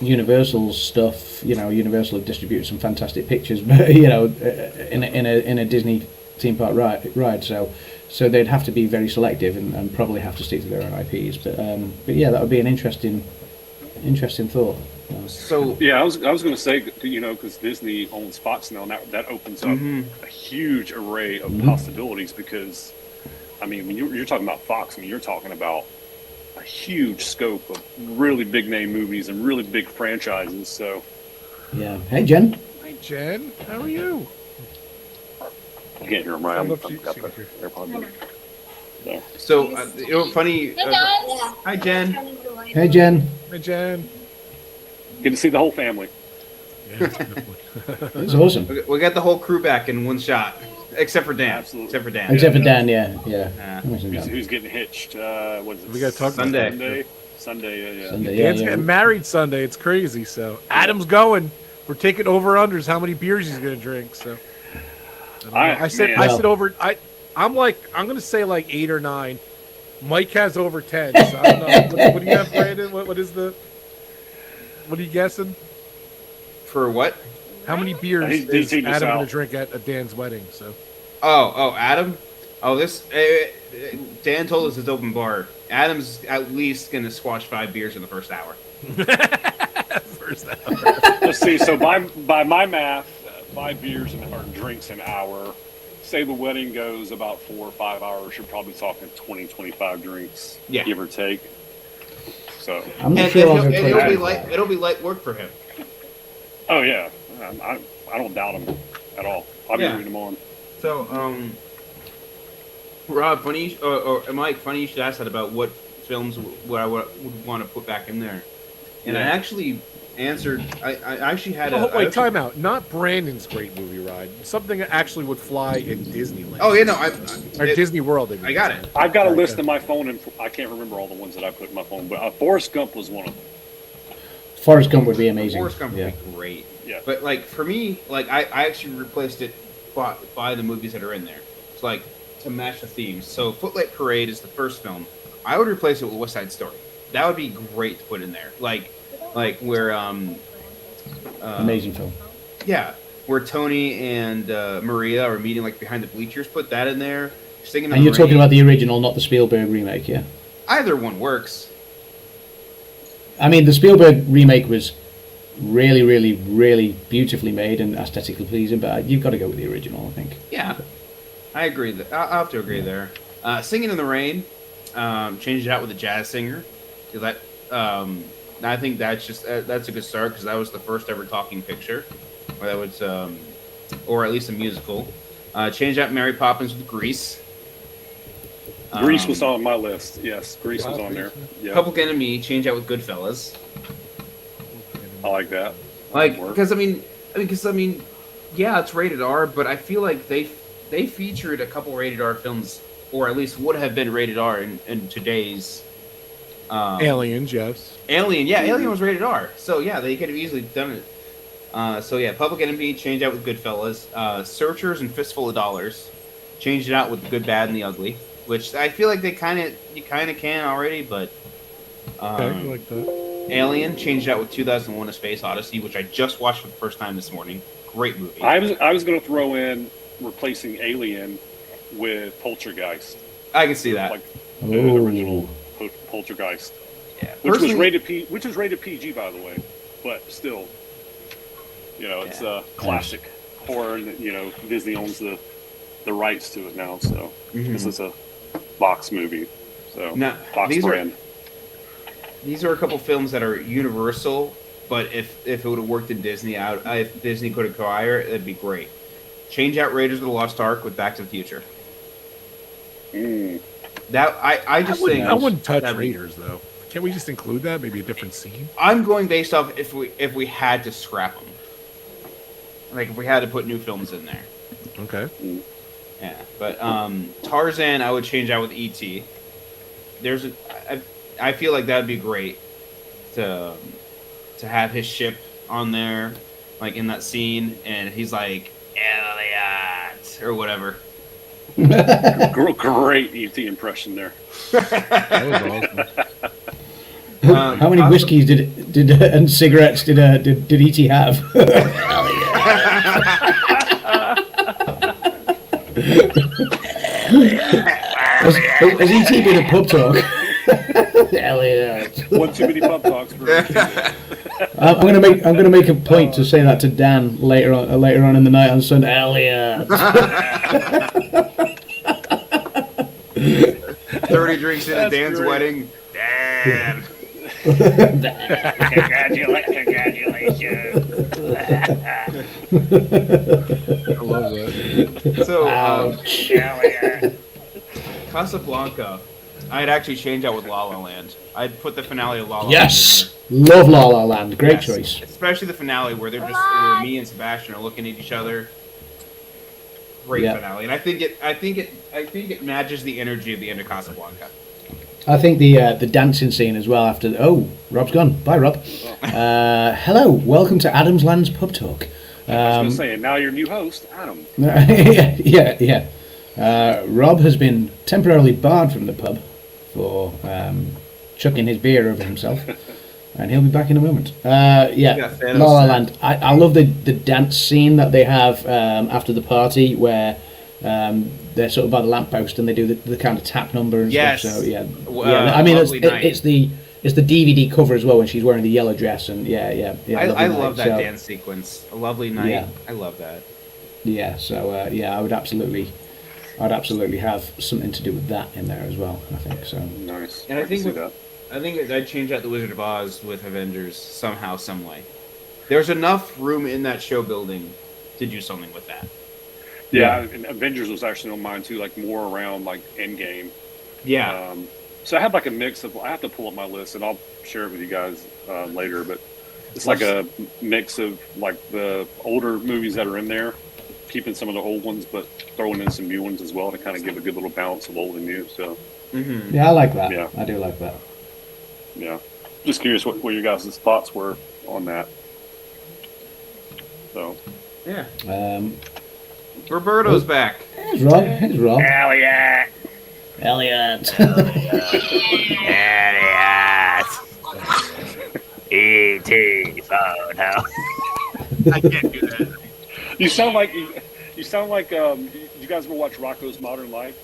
Universal's stuff. Universal have distributed some fantastic pictures, but in a Disney theme park ride, so they'd have to be very selective and probably have to stick to their own IPs. But yeah, that would be an interesting thought. So yeah, I was going to say, because Disney owns Fox now, and that opens up a huge array of possibilities. Because, I mean, when you're talking about Fox, I mean, you're talking about a huge scope of really big name movies and really big franchises. So yeah. Hey, Jen. Hi, Jen. How are you? I can't hear him right. I've got the AirPods in. No. So, funny. Hey guys. Hi, Jen. Hey, Jen. Hi, Jen. Get to see the whole family. Yeah, that's a good one. It's awesome. We got the whole crew back in one shot, except for Dan. Absolutely. Except for Dan. Except for Dan, yeah. Who's getting hitched? What is it? We gotta talk about Sunday. Sunday, yeah. Sunday, Dan's getting married Sunday. It's crazy. So Adam's going. We're taking over-unders how many beers he's going to drink. So I said over. I'm going to say like 8 or 9. Mike has over 10. So I don't know. What do you have, Brandon? What are you guessing? For what? How many beers is Adam going to drink at Dan's wedding? So. Oh, Adam. Oh, this. Dan told us it's open bar. Adam's at least going to squash 5 beers in the first hour. First hour. Let's see. So by my math, 5 beers or drinks an hour. Say the wedding goes about 4 or 5 hours. You're probably talking 20, 25 drinks, give or take. So I'm not sure it'll be light work for him. Oh yeah, I don't doubt him at all. I'll be rooting him on. So Rob, funny or Mike, funny you should ask that about what films I would want to put back in there. And I actually answered. I actually had wait, time out. Not Brandon's great movie ride. Something that actually would fly in Disneyland. Oh yeah, no, or Disney World. I got it. I've got a list in my phone, and I can't remember all the ones that I put in my phone. But Forrest Gump was one of them. Forrest Gump would be amazing. Forrest Gump would be great. Yeah. But like for me, like I actually replaced it by the movies that are in there. It's like to match the themes. So Footlight Parade is the first film. I would replace it with West Side Story. That would be great to put in there. Like where amazing film. Yeah, where Tony and Maria are meeting like behind the bleachers. Put that in there. Singing. And you're talking about the original, not the Spielberg remake, yeah? Either one works. I mean, the Spielberg remake was really, really, really beautifully made and aesthetically pleasing, but you've got to go with the original, I think. Yeah, I agree. I'll have to agree there. Singing in the Rain, changed it out with a jazz singer. Because I think that's a good start, because that was the first ever talking picture, or that was, or at least a musical. Change out Mary Poppins with Grease. Grease was on my list. Yes, Grease was on there. Yeah. Public Enemy, change out with Goodfellas. I like that. Because yeah, it's rated R, but I feel like they featured a couple rated R films, or at least would have been rated R in today's. Aliens, yes. Alien was rated R, so yeah, they could have easily done it. So yeah, Public Enemy, change out with Goodfellas. Searchers and Fistful of Dollars, changed it out with The Good, Bad, and the Ugly, which I feel like you kind of can already, but Okay, I like that. Alien, changed out with 2001: A Space Odyssey, which I just watched for the first time this morning. Great movie. I was going to throw in replacing Alien with Poltergeist. I can see that. Like the original Poltergeist. Yeah. Which was rated PG, by the way. but still, it's a classic horror, and Disney owns the rights to it now. So this is a Fox movie, so now, Fox brand. These are a couple films that are Universal, but if it would have worked in Disney, if Disney could acquire it, that'd be great. Change out Raiders of the Lost Ark with Back to the Future. That I think I wouldn't touch Raiders though. Can't we just include that? Maybe a different scene. I'm going based off if we had to scrap them, like if we had to put new films in there. Okay. Yeah, but Tarzan I would change out with E.T. I feel like that'd be great to have his ship on there, like in that scene, and he's like Elliot or whatever. Great E.T. impression there. That was awesome. How many whiskeys did and cigarettes did E.T. have? Has E.T. been a pub talk? Elliot. One too many pub talks for I'm gonna make a point to say that to Dan later on in the night on Sunday. Elliot. 30 drinks in Dan's wedding. Dan. Congratulations. I love that. So, Casablanca, I'd actually change out with La La Land. I'd put the finale of La La Land. Yes, love La La Land. Great choice. Especially the finale where they're just me and Sebastian are looking at each other. Great finale, and I think it matches the energy of the end of Casablanca. I think the dancing scene as well after. Rob's gone. Bye, Rob. Hello, welcome to Adam's Land's Pub Talk. I was going to say, and now your new host, Adam. yeah. Rob has been temporarily barred from the pub for chucking his beer over himself, and he'll be back in a moment. La La Land. I love the dance scene that they have after the party where they're sort of by the lamppost and they do the kind of tap number and stuff. So I mean it's the DVD cover as well when she's wearing the yellow dress and I love that dance sequence. A lovely night. Yeah. I love that. Yeah. So I'd absolutely have something to do with that in there as well. I think so. Nice. And I think I'd change out the Wizard of Oz with Avengers somehow, some way. There's enough room in that show building to do something with that. Yeah, and Avengers was actually on mine too, like more around like Endgame. Yeah. So I had like a mix of. I have to pull up my list and I'll share it with you guys later. But it's like a mix of like the older movies that are in there, keeping some of the old ones, but throwing in some new ones as well to kind of give a good little balance of old and new. So. Yeah, I like that. Yeah, I do like that. Yeah, just curious what your guys' thoughts were on that. So. Yeah. Roberto's back. Here's Rob. Elliot. E.T. photo. I can't do that. You sound like you guys ever watch Rocko's Modern Life?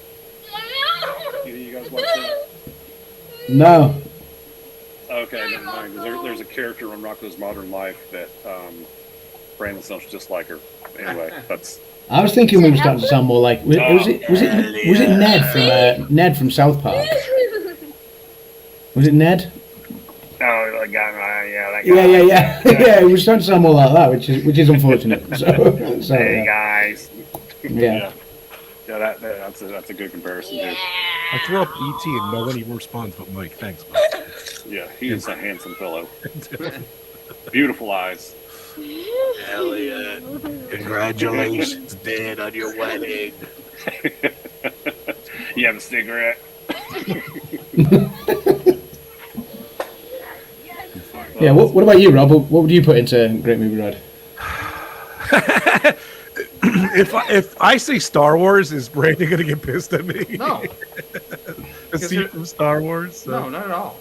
You guys watch that? No. Okay, never mind. There's a character on Rocko's Modern Life that Brandon sounds just like her. Anyway, that's. I was thinking we were starting to sound more like was it Ned from South Park? Was it Ned? Oh, that guy, Yeah. It was starting to sound more like that, which is unfortunate. So hey guys. Yeah. Yeah, that's a good comparison. Yeah. I throw up ET and no one even responds but Mike. Thanks, Mike. Yeah, he is a handsome fellow. Beautiful eyes. Elliot, congratulations, Dan, on your wedding. You have a cigarette? Yeah, what about you, Rob? What would you put into Great Movie Ride? If I say Star Wars, is Brandon going to get pissed at me? No. A scene from Star Wars? So. No, not at all.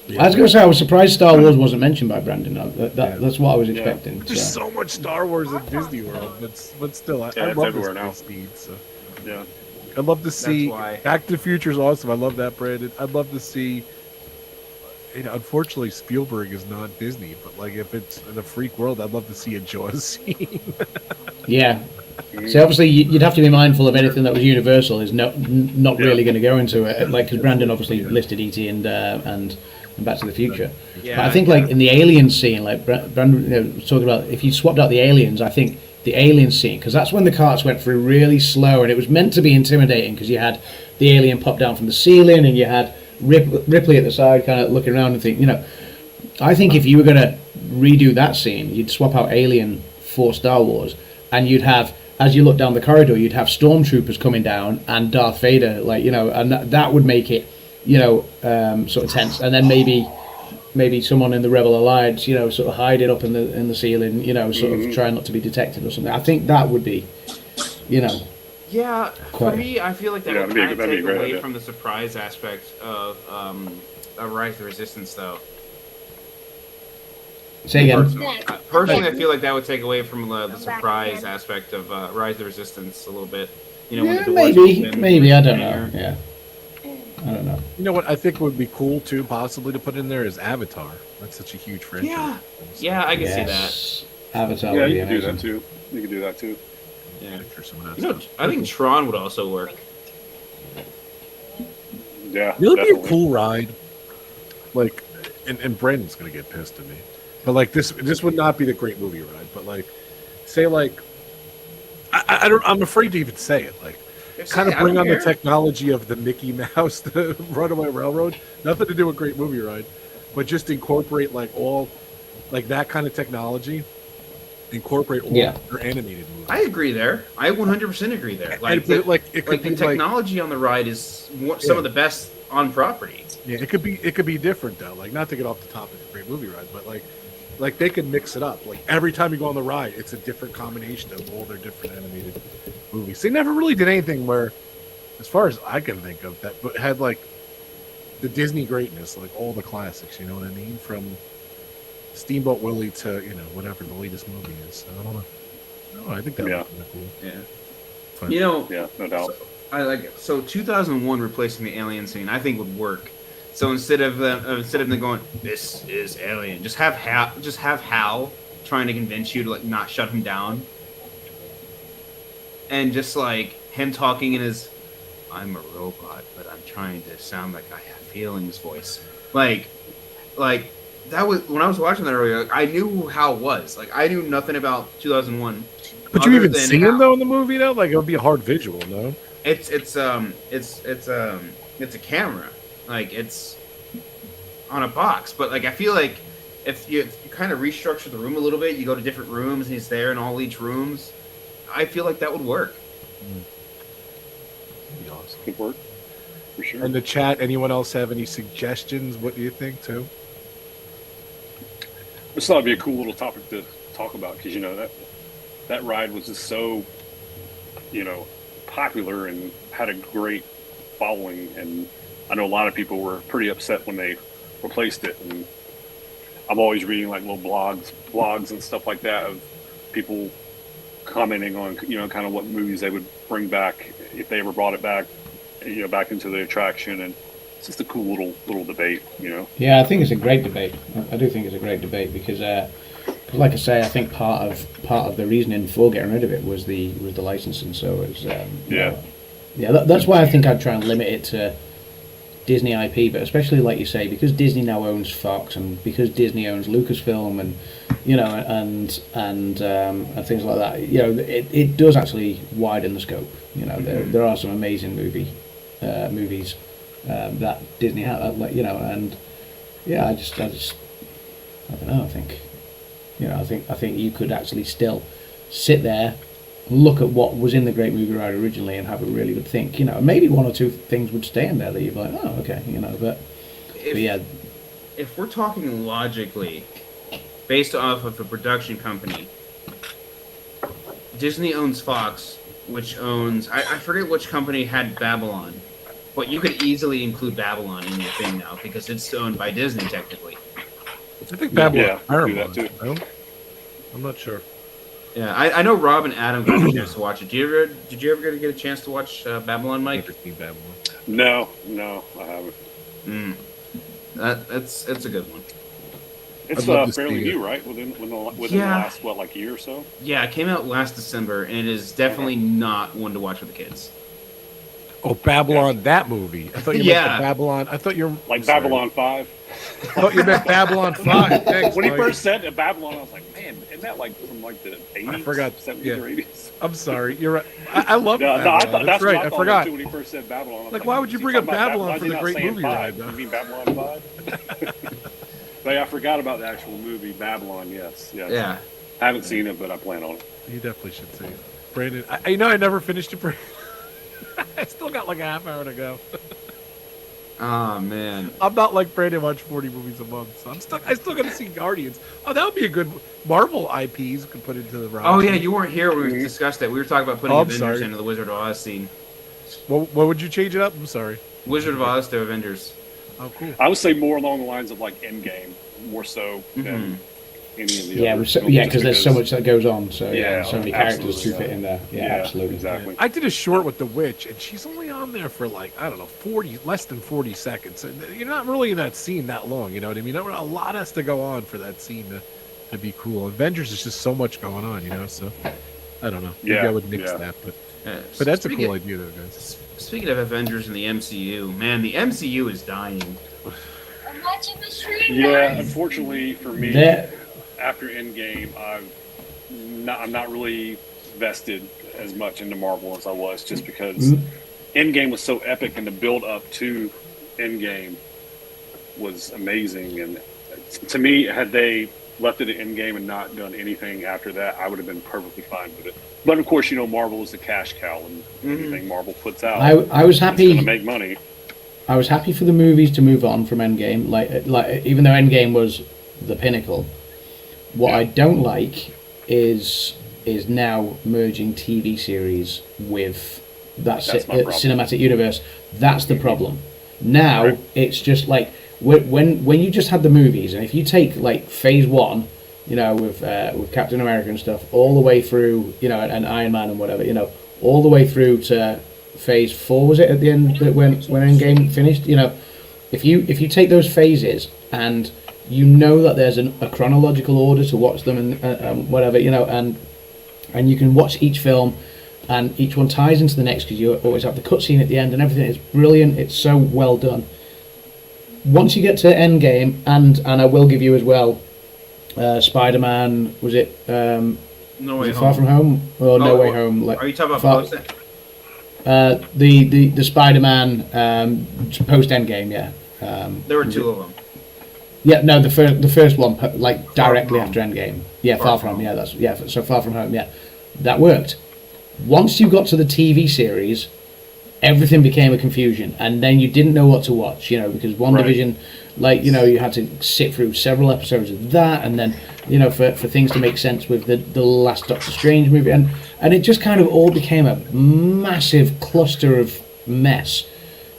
Yeah. I was going to say, I was surprised Star Wars wasn't mentioned by Brandon. That's what I was expecting. There's so much Star Wars at Disney World, but still, I love this now. Speed, so. Yeah. I'd love to see Back to the Future is awesome. I love that, Brandon. I'd love to see unfortunately, Spielberg is not Disney, but like if it's in the freak world, I'd love to see a Jaws scene. Yeah. So obviously you'd have to be mindful of anything that was Universal is not really going to go into it. Like because Brandon obviously listed E.T. and Back to the Future. Yeah, but I think like in the alien scene, like Brandon was talking about, if you swapped out the aliens, I think the alien scene, because that's when the carts went through really slow, and it was meant to be intimidating because you had the alien pop down from the ceiling, and you had Ripley at the side kind of looking around and think, I think if you were going to redo that scene, you'd swap out Alien for Star Wars, and you'd have, as you look down the corridor, you'd have stormtroopers coming down and Darth Vader, and that would make it, sort of tense, and then maybe someone in the Rebel Alliance, sort of hiding up in the ceiling, sort of trying not to be detected or something. I think that would be, Yeah, for me, I feel like that would kind of take away idea from the surprise aspect of Rise of the Resistance, though. Say again. Personally, I feel like that would take away from the surprise aspect of Rise of the Resistance a little bit. When the doors open, maybe I don't know. Yeah, I don't know. You know what I think would be cool too, possibly to put in there, is Avatar. That's such a huge franchise. Yeah, I can see that. Avatar. Yeah, would be you can do amazing. that too. You can do that too. Yeah, for I think Tron would also work. Yeah, it would be a definitely. cool ride. Like, and Brandon's gonna get pissed at me, but like this would not be the great movie ride. But like, say like, I don't. I'm afraid to even say it. Like, kind of bring on the technology of the Mickey Mouse, the Runaway Railroad. Nothing to do with great movie ride, but just incorporate like all, like that kind of technology. Incorporate all their animated movies. I agree there. I 100% agree there. Like, the technology on the ride is some of the best on property. Yeah, it could be different though. Like, not to get off the topic of great movie ride, but like they can mix it up. Like every time you go on the ride, it's a different combination of all their different animated movies. They never really did anything where, as far as I can think of, that had like the Disney greatness, like all the classics. You know what I mean? From Steamboat Willie to whatever the latest movie is. So, I don't know. No, I think that would be cool. Yeah. Fun. Yeah, no doubt. I like it. So 2001 replacing the alien scene, I think would work. So instead of them going, "This is Alien," just have Hal trying to convince you to like not shut him down, and just like him talking in his, "I'm a robot, but I'm trying to sound like I have feelings" voice. Like. That was when I was watching that earlier. I knew who Hal was. Like I knew nothing about 2001. But you even see him though in the movie though. Like it would be a hard visual, no? It's a camera. Like it's on a box. But like I feel like if you kind of restructure the room a little bit, you go to different rooms and he's there in all each rooms. I feel like that would work. That'd be awesome. Could work for sure. In the chat, anyone else have any suggestions? What do you think too? This thought it'd be a cool little topic to talk about because that ride was just so popular and had a great following, and I know a lot of people were pretty upset when they replaced it. And I'm always reading like little blogs and stuff like that of people commenting on kind of what movies they would bring back if they ever brought it back, back into the attraction. And it's just a cool little debate, Yeah, I think it's a great debate. I do think it's a great debate because, like I say, I think part of the reasoning for getting rid of it was the licensing. So it's that's why I think I'd try and limit it to Disney IP, but especially like you say, because Disney now owns Fox and because Disney owns Lucasfilm and and things like that. It does actually widen the scope. There are some amazing movies. That Disney had, and I don't know. I think you could actually still sit there, look at what was in the Great Movie Ride originally, and have a really good think. Maybe one or two things would stay in there that you'd be like, oh, okay, but yeah. If we're talking logically, based off of a production company, Disney owns Fox, which owns I forget which company had Babylon. But you could easily include Babylon in your thing now because it's owned by Disney technically. I think Babylon. do that too. I'm not sure. Yeah, I know Rob and Adam got a chance to watch it. Did you ever get a chance to watch Babylon, Mike? Never seen Babylon. No, I haven't. That's a good one. It's I'd love to fairly see it. new, right? Within the last like year or so. Yeah, it came out last December, and it is definitely not one to watch with the kids. Oh, Babylon, that movie. I thought you meant Yeah. the Babylon. I thought you were Like sorry. Babylon 5. I thought you meant Babylon 5. Thanks, When he Mike. first said Babylon, I was like, man, isn't that like from like the 80s? I forgot. 70s Yeah. or 80s? I'm sorry. You're right. I love No, Babylon. I thought That's that's right. what I thought forgot. too when he first said Babylon. I was Like, why would you is he bring up talking about Babylon Why for is he the not great saying movie 5? ride, though? You mean Babylon 5? But yeah, I forgot about the actual movie Babylon. Yes. Yeah. I haven't seen it, but I plan on it. You definitely should see it. Brandon, I know I never finished it. I still got like a half hour to go. Oh man. I'm not like Brandon, watch 40 movies a month, so I still got to see Guardians. Oh, that would be a good Marvel IPs could put into the ride. Oh yeah, you weren't here when we discussed that. We were talking about putting Oh, I'm Avengers sorry. into the Wizard of Oz scene. What would you change it up? I'm sorry. Wizard of Oz to Avengers. Oh, cool. I would say more along the lines of like Endgame, more so than any of the Yeah, other so, films, yeah, just because there's so much that goes on. So Yeah, so many characters to absolutely. fit in there. Yeah, Yeah, absolutely. exactly. I did a short with the witch, and she's only on there for like, I don't know, less than 40 seconds. And you're not really in that scene that long, you know what I mean? A lot has to go on for that scene to be cool. Avengers is just so much going on, you know. So I don't know. Maybe Yeah, I would nix yeah. that, but But that's a cool idea, though, guys. Speaking of Avengers in the MCU, man, the MCU is dying. I'm watching the stream. Yeah, guys. unfortunately for me, There- after Endgame, I'm not really vested as much into Marvel as I was, just because Endgame was so epic, and the build up to Endgame was amazing. And to me, had they left it at Endgame and not done anything after that, I would have been perfectly fine with it. But of course, Marvel is the cash cow, and anything Marvel puts out, I was it's happy. going to make money. I was happy for the movies to move on from Endgame. Like even though Endgame was the pinnacle, what I don't like is now merging TV series with that That's my problem. cinematic universe. That's the problem. Now Right. it's just like when you just had the movies, and if you take like Phase 1, with Captain America and stuff, all the way through, and Iron Man and whatever, all the way through to Phase 4, was it at the end that when Endgame finished? If you take those phases and you know that there's a chronological order to watch them and whatever, and you can watch each film and each one ties into the next because you always have the cutscene at the end and everything is brilliant. It's so well done. Once you get to Endgame, and I will give you as well, Spider-Man, was it No Way Far From Home or No Way Home? Are you talking about Far- post? the Spider-Man post Endgame, yeah. There were two of them. Yeah, no, the first one, like directly From after Endgame. Yeah, Far Far From From, yeah, so Far From Home, yeah, that worked. Once you got to the TV series, everything became a confusion, and then you didn't know what to watch, because WandaVision, you had to sit through several episodes of that, and then, for things to make sense with the last Doctor Strange movie, and it just kind of all became a massive cluster of mess.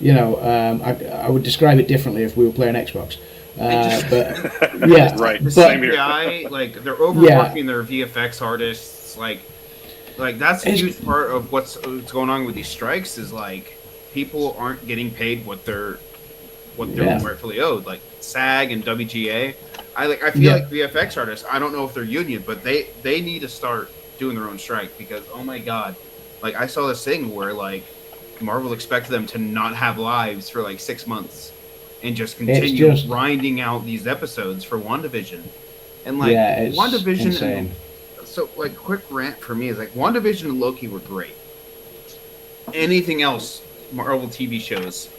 I would describe it differently if we were playing Xbox. But yeah, Right. The Same here. CGI, like they're overworking their VFX artists, like that's a huge part of what's going on with these strikes. Is like people aren't getting paid what they're rightfully owed. Like SAG and WGA, I feel like VFX artists. I don't know if they're union, but they need to start doing their own strike because oh my god, like I saw this thing where like Marvel expected them to not have lives for like 6 months. And just continue grinding out these episodes for WandaVision. And like WandaVision insane. So like quick rant for me is like WandaVision and Loki were great. Anything else Marvel TV shows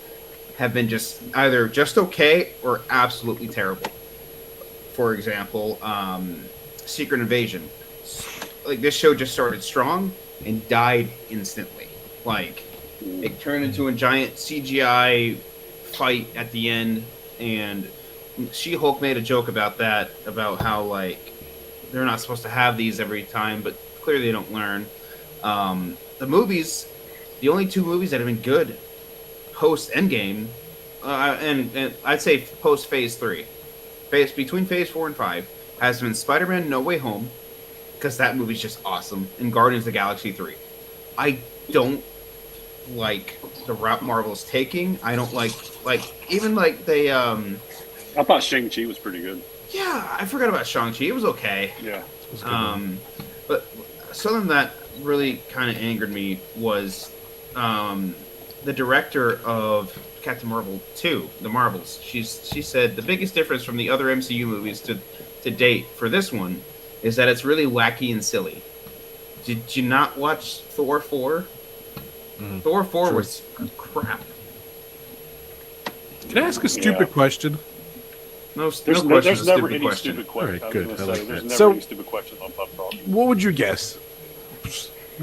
have been just either just okay or absolutely terrible. For example, Secret Invasion. Like this show just started strong and died instantly. Like it turned into a giant CGI fight at the end, and She-Hulk made a joke about that, about how like they're not supposed to have these every time, but clearly they don't learn. The movies, the only two movies that have been good post Endgame, and I'd say post Phase 3, between Phase 4 and 5, has been Spider-Man: No Way Home, because that movie's just awesome, and Guardians of the Galaxy 3. I don't like the route Marvel's taking. I don't like even like they I thought Shang-Chi was pretty good. Yeah, I forgot about Shang-Chi. It was okay. Yeah. But something that really kind of angered me was the director of Captain Marvel 2, The Marvels. She said the biggest difference from the other MCU movies to date for this one is that it's really wacky and silly. Did you not watch Thor 4? Thor 4 was crap. Can I ask a stupid question? There's question never any stupid question. All right, good. I like there's that. never any stupid questions on Pub Talk. What would you guess?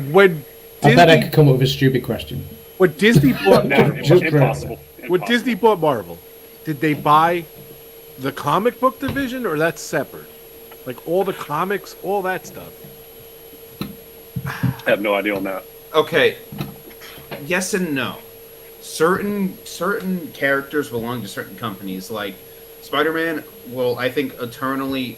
When I bet I Disney, could come up with a stupid question. when Disney bought Marvel, Impossible. when Disney bought Marvel, did they buy the comic book division, or that's separate? Like all the comics, all that stuff. I have no idea on that. Okay. Yes and no. Certain characters belong to certain companies. Like Spider-Man will, I think, eternally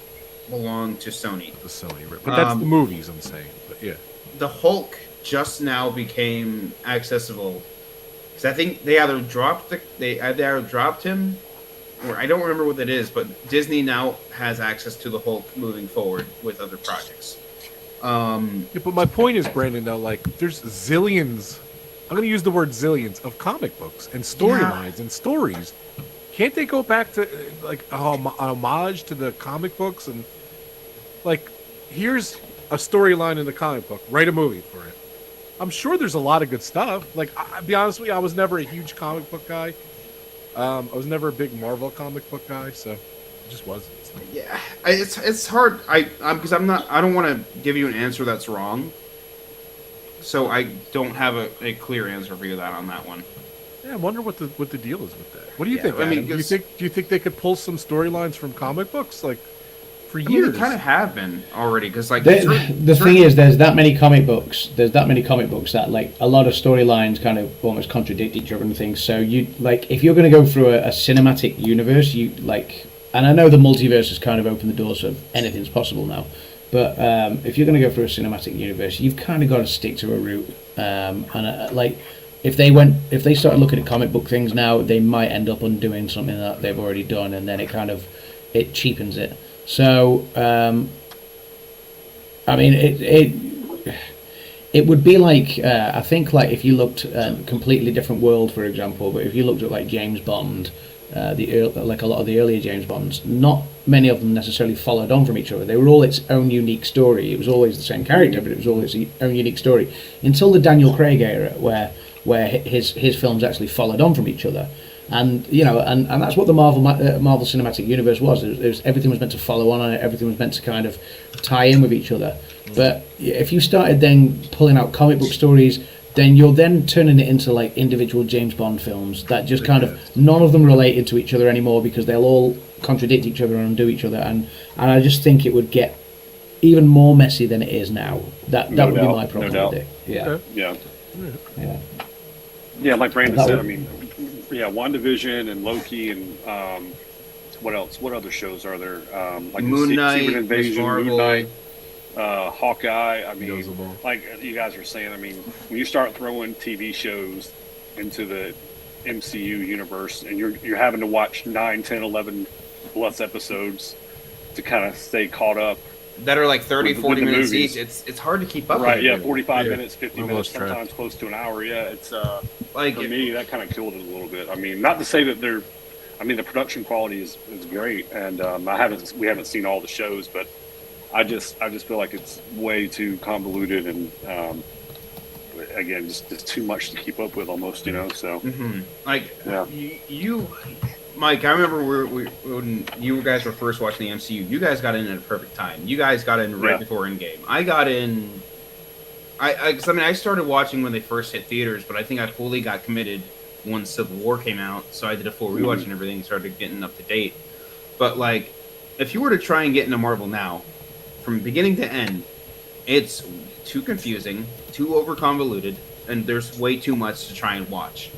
belong to Sony. The Sony, right? But that's the movies, I'm saying. But yeah, The Hulk just now became accessible because I think they either dropped him, or I don't remember what that is. But Disney now has access to the Hulk moving forward with other projects. Yeah, but my point is, Brandon, though, like, there's zillions, I'm going to use the word zillions, of comic books and storylines and stories. Can't they go back to, like, an homage to the comic books? And, like, here's a storyline in the comic book. Write a movie for it. I'm sure there's a lot of good stuff. Like, I'll be honest with you, I was never a huge comic book guy. I was never a big Marvel comic book guy, so it just wasn't. So. Yeah, it's hard. Because I don't want to give you an answer that's wrong. So I don't have a clear answer for you on that one. Yeah, I wonder what the deal is with that. What do you think? I mean, Adam? Do you think they could pull some storylines from comic books like for years? They kind of have been already because like the thing is, there's that many comic books. There's that many comic books that like a lot of storylines kind of almost contradict each other and things. So you like if you're going to go through a cinematic universe, you like. And I know the multiverse has kind of opened the doors of anything's possible now, but if you're going to go through a cinematic universe, you've kind of got to stick to a route. Like, if they started looking at comic book things now, they might end up undoing something that they've already done, and then it cheapens it. So, I mean, it would be like I think like if you looked at a completely different world, for example, but if you looked at like James Bond. Like a lot of the earlier James Bonds, not many of them necessarily followed on from each other. They were all its own unique story. It was always the same character, but it was all its own unique story until the Daniel Craig era, where his films actually followed on from each other. And you know, and that's what the Marvel Cinematic Universe was. It was everything was meant to follow on it. Everything was meant to kind of tie in with each other. But if you started then pulling out comic book stories, then you're then turning it into like individual James Bond films that just kind of none of them related to each other anymore because they'll all contradict each other and undo each other, and I just think it would get even more messy than it is now. That would be my problem with it. Yeah. Like Brandon said, I mean, WandaVision and Loki and what else? What other shows are there? Like Moon Knight, Secret Invasion, Moon Knight. Hawkeye. I mean, like you guys were saying, I mean, when you start throwing TV shows into the MCU universe and you're having to watch 9, 10, 11 plus episodes to kind of stay caught up that are like 30, 40 minutes movies. each, it's hard to keep up right, with. Yeah, 45 minutes, 50 minutes, sometimes close to an hour. Yeah, it's like for me, that kind of killed it a little bit. I mean, not to say that the production quality is great, and we haven't seen all the shows, but I just feel like it's way too convoluted and again just too much to keep up with almost, you know. So you Mike, I remember when you guys were first watching the MCU, you guys got in at a perfect time. You guys got in right before Endgame. I got in. I started watching when they first hit theaters, but I think I fully got committed once Civil War came out. So I did a full rewatch and everything, started getting up to date. But like, if you were to try and get into Marvel now, from beginning to end, it's too confusing, too over convoluted, and there's way too much to try and watch.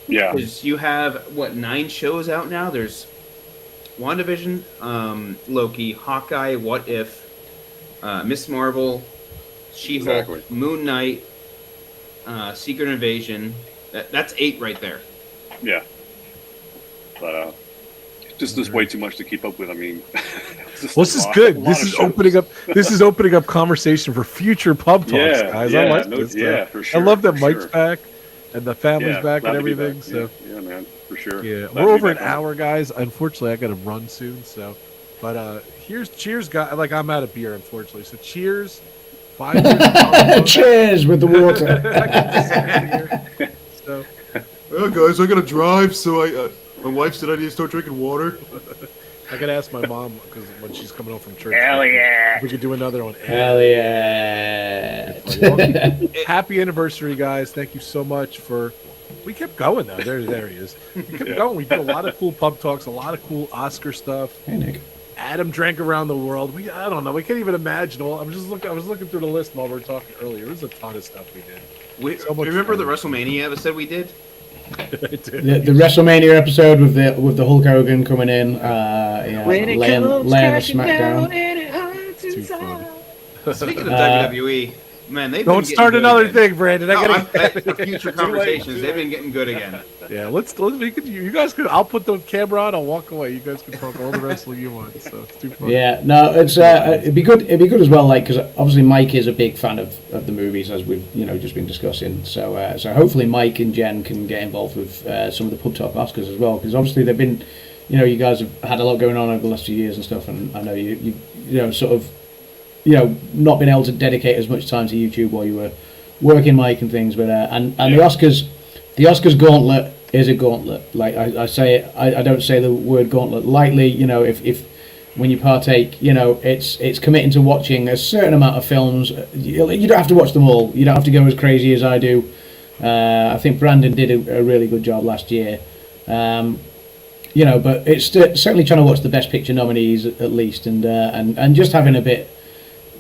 Yeah, because you have 9 shows out now. There's WandaVision, Loki, Hawkeye, What If, Miss Marvel, She-Hulk, Moon Knight, Secret Invasion. That's 8 right there. Yeah. But just way too much to keep up with. I mean, this is good. This is opening up. This is opening up conversation for future pub talks, guys. I like this. Yeah, for sure. I love that Mike's back and the family's back and everything. Back. So yeah, man, for sure. Yeah, we're over an hour, guys. Unfortunately, I got to run soon. So, but here's cheers, guys. Like I'm out of beer, unfortunately. So cheers. 5 years. Cheers with the water. So, well, guys, I gotta drive. So my wife said I need to start drinking water. I gotta ask my mom because when she's coming home from church. Hell yeah! We could do another one. Hell yeah! Happy anniversary, guys! Thank you so much for. We kept going though. There he is. We kept going. We did a lot of cool pub talks, a lot of cool Oscar stuff. Hey, Nick. Adam drank around the world. I don't know. We can't even imagine. Well, I was looking through the list while we were talking earlier. There's a ton of stuff we did. Remember the WrestleMania episode we did? The WrestleMania episode with the Hulk Hogan coming in, laying the SmackDown. Too funny. Speaking of WWE, man, don't start another thing, Brandon. For future conversations, they've been getting good again. Yeah, you guys could. I'll put the camera on. I'll walk away. You guys can talk all the wrestling you want. So it's too funny. Yeah, no, it's it'd be good. It'd be good as well, like because obviously Mike is a big fan of the movies as we've just been discussing. So hopefully Mike and Jen can get involved with some of the pub talk Oscars as well because obviously they've been, you guys have had a lot going on over the last few years and stuff, and I know you sort of. Not been able to dedicate as much time to YouTube while you were working, Mike, and things. But and the Oscars gauntlet is a gauntlet. Like I say it, I don't say the word gauntlet lightly. If when you partake, it's committing to watching a certain amount of films. You don't have to watch them all. You don't have to go as crazy as I do. I think Brandon did a really good job last year. But it's certainly trying to watch the Best Picture nominees at least, and just having a bit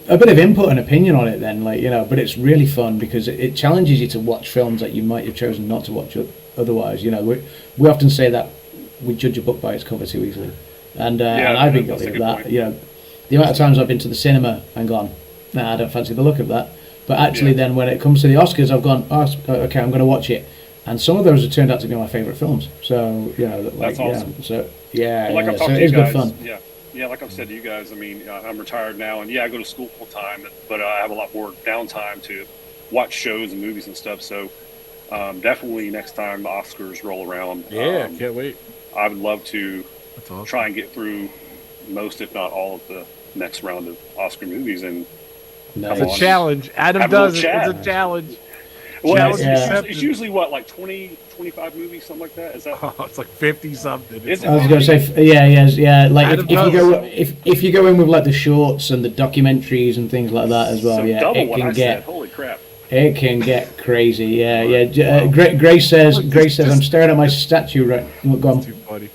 of input and opinion on it then, but it's really fun because it challenges you to watch films that you might have chosen not to watch otherwise. We often say that we judge a book by its cover too easily, and I've been guilty of that. The amount of times I've been to the cinema and gone, nah, I don't fancy the look of that, but actually then when it comes to the Oscars, I've gone, oh, okay, I'm going to watch it, and some of those have turned out to be my favourite films. So that's awesome. So so it is good fun. Yeah, like I've said to you guys, I mean, I'm retired now, and I go to school full time, but I have a lot more downtime to watch shows and movies and stuff. So definitely next time the Oscars roll around, can't wait. I would love to awesome. Try and get through most, if not all, of the next round of Oscar movies. And it's a challenge. Adam does it. It's a challenge. Well, it's usually what, like 20, 25 movies, something like that. Is that? Oh, it's like 50 something. I was going to say, yeah. Like if you go in with like the shorts and the documentaries and things like that as well, so it can get. Holy crap! It can get crazy. Yeah. Grace says, I'm staring at my statue right. Go on. Too funny.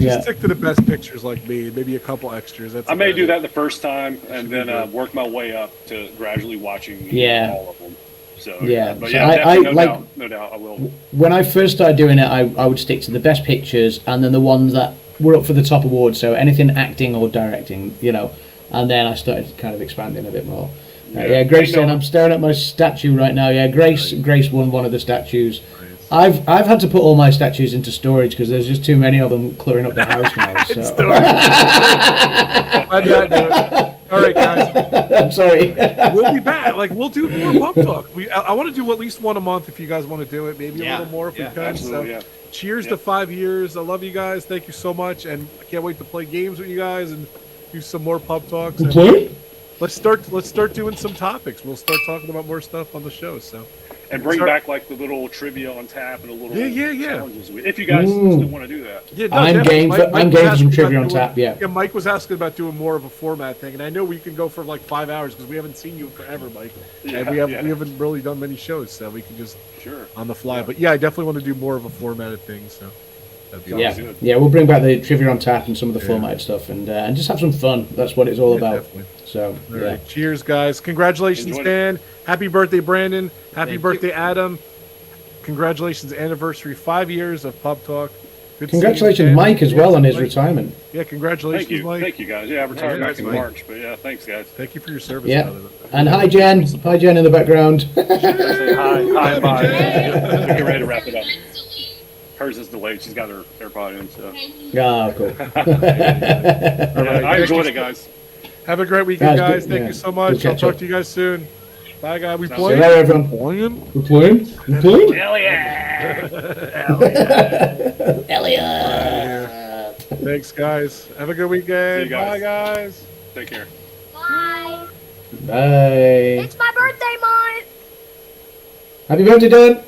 Just stick to the best pictures like me, maybe a couple extras. I may do that the first time and then work my way up to gradually watching all of them. So, but no doubt, I will. When I first started doing it, I would stick to the best pictures and then the ones that were up for the top awards. So anything acting or directing, and then I started kind of expanding a bit more. Grace saying, I'm staring at my statue right now. Yeah, Grace won one of the statues. I've had to put all my statues into storage because there's just too many of them cluttering up the house now. So. All right, guys. I'm sorry. We'll be back. We'll do more pub talk. I want to do at least one a month if you guys want to do it. Maybe a little more if we can. So, cheers to 5 years. I love you guys. Thank you so much, and I can't wait to play games with you guys and do some more pub talks. Let's start doing some topics. We'll start talking about more stuff on the show. So. And bring back the little trivia on tap and a little challenges. If you guys still want to do that. Yeah, no, I'm game for some trivia on tap. Yeah, Mike was asking about doing more of a format thing, and I know we can go for 5 hours because we haven't seen you forever, Mike. And we haven't really done many shows, so we can just on the fly. But I definitely want to do more of a formatted thing. So that'd be awesome. Yeah, we'll bring back the trivia on tap and some of the formatted stuff, and just have some fun. That's what it's all about. Definitely. So all right. Cheers, guys! Congratulations, Dan. Happy birthday, Brandon. Happy birthday, Adam. Congratulations, anniversary, 5 years of Pub Talk. Good Congratulations, seeing you, Mike, as Ken. well on his Mike. retirement. Yeah, congratulations, Thank you, Mike. thank you guys. Yeah, I retired Yeah, back in Mike. March, but yeah, thanks guys. Thank you for your service. Yeah. brother. And hi, Jen. Hi, Jen, in the background. Say hi, bye. Get ready to wrap it up. Hers is delayed. She's got her AirPod in, so. Ah, cool. Yeah, I enjoyed it, guys. Have a great weekend, Guys, guys. good- Thank yeah, you so good much. I'll catch talk up. to you guys soon. Bye, guys. We Sounds playing? good. Bye, everyone. Playing? We're playing? We're playing? Hell yeah! Elliot. Thanks, guys. Have a good See weekend. you guys. Bye, guys. Take care. Bye. Bye. It's my birthday month. Happy birthday, Dan.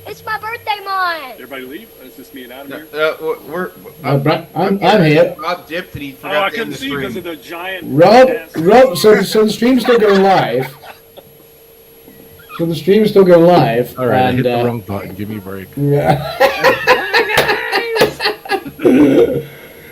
It's my birthday month. Everybody leave? Is this me and Adam here? I'm here. Rob dipped and he Oh, forgot I to end couldn't the see because stream. of the giant. Rob, so the stream's still going live. So the stream's still going live. All right, I and, hit the wrong button. Give me a break. Yeah.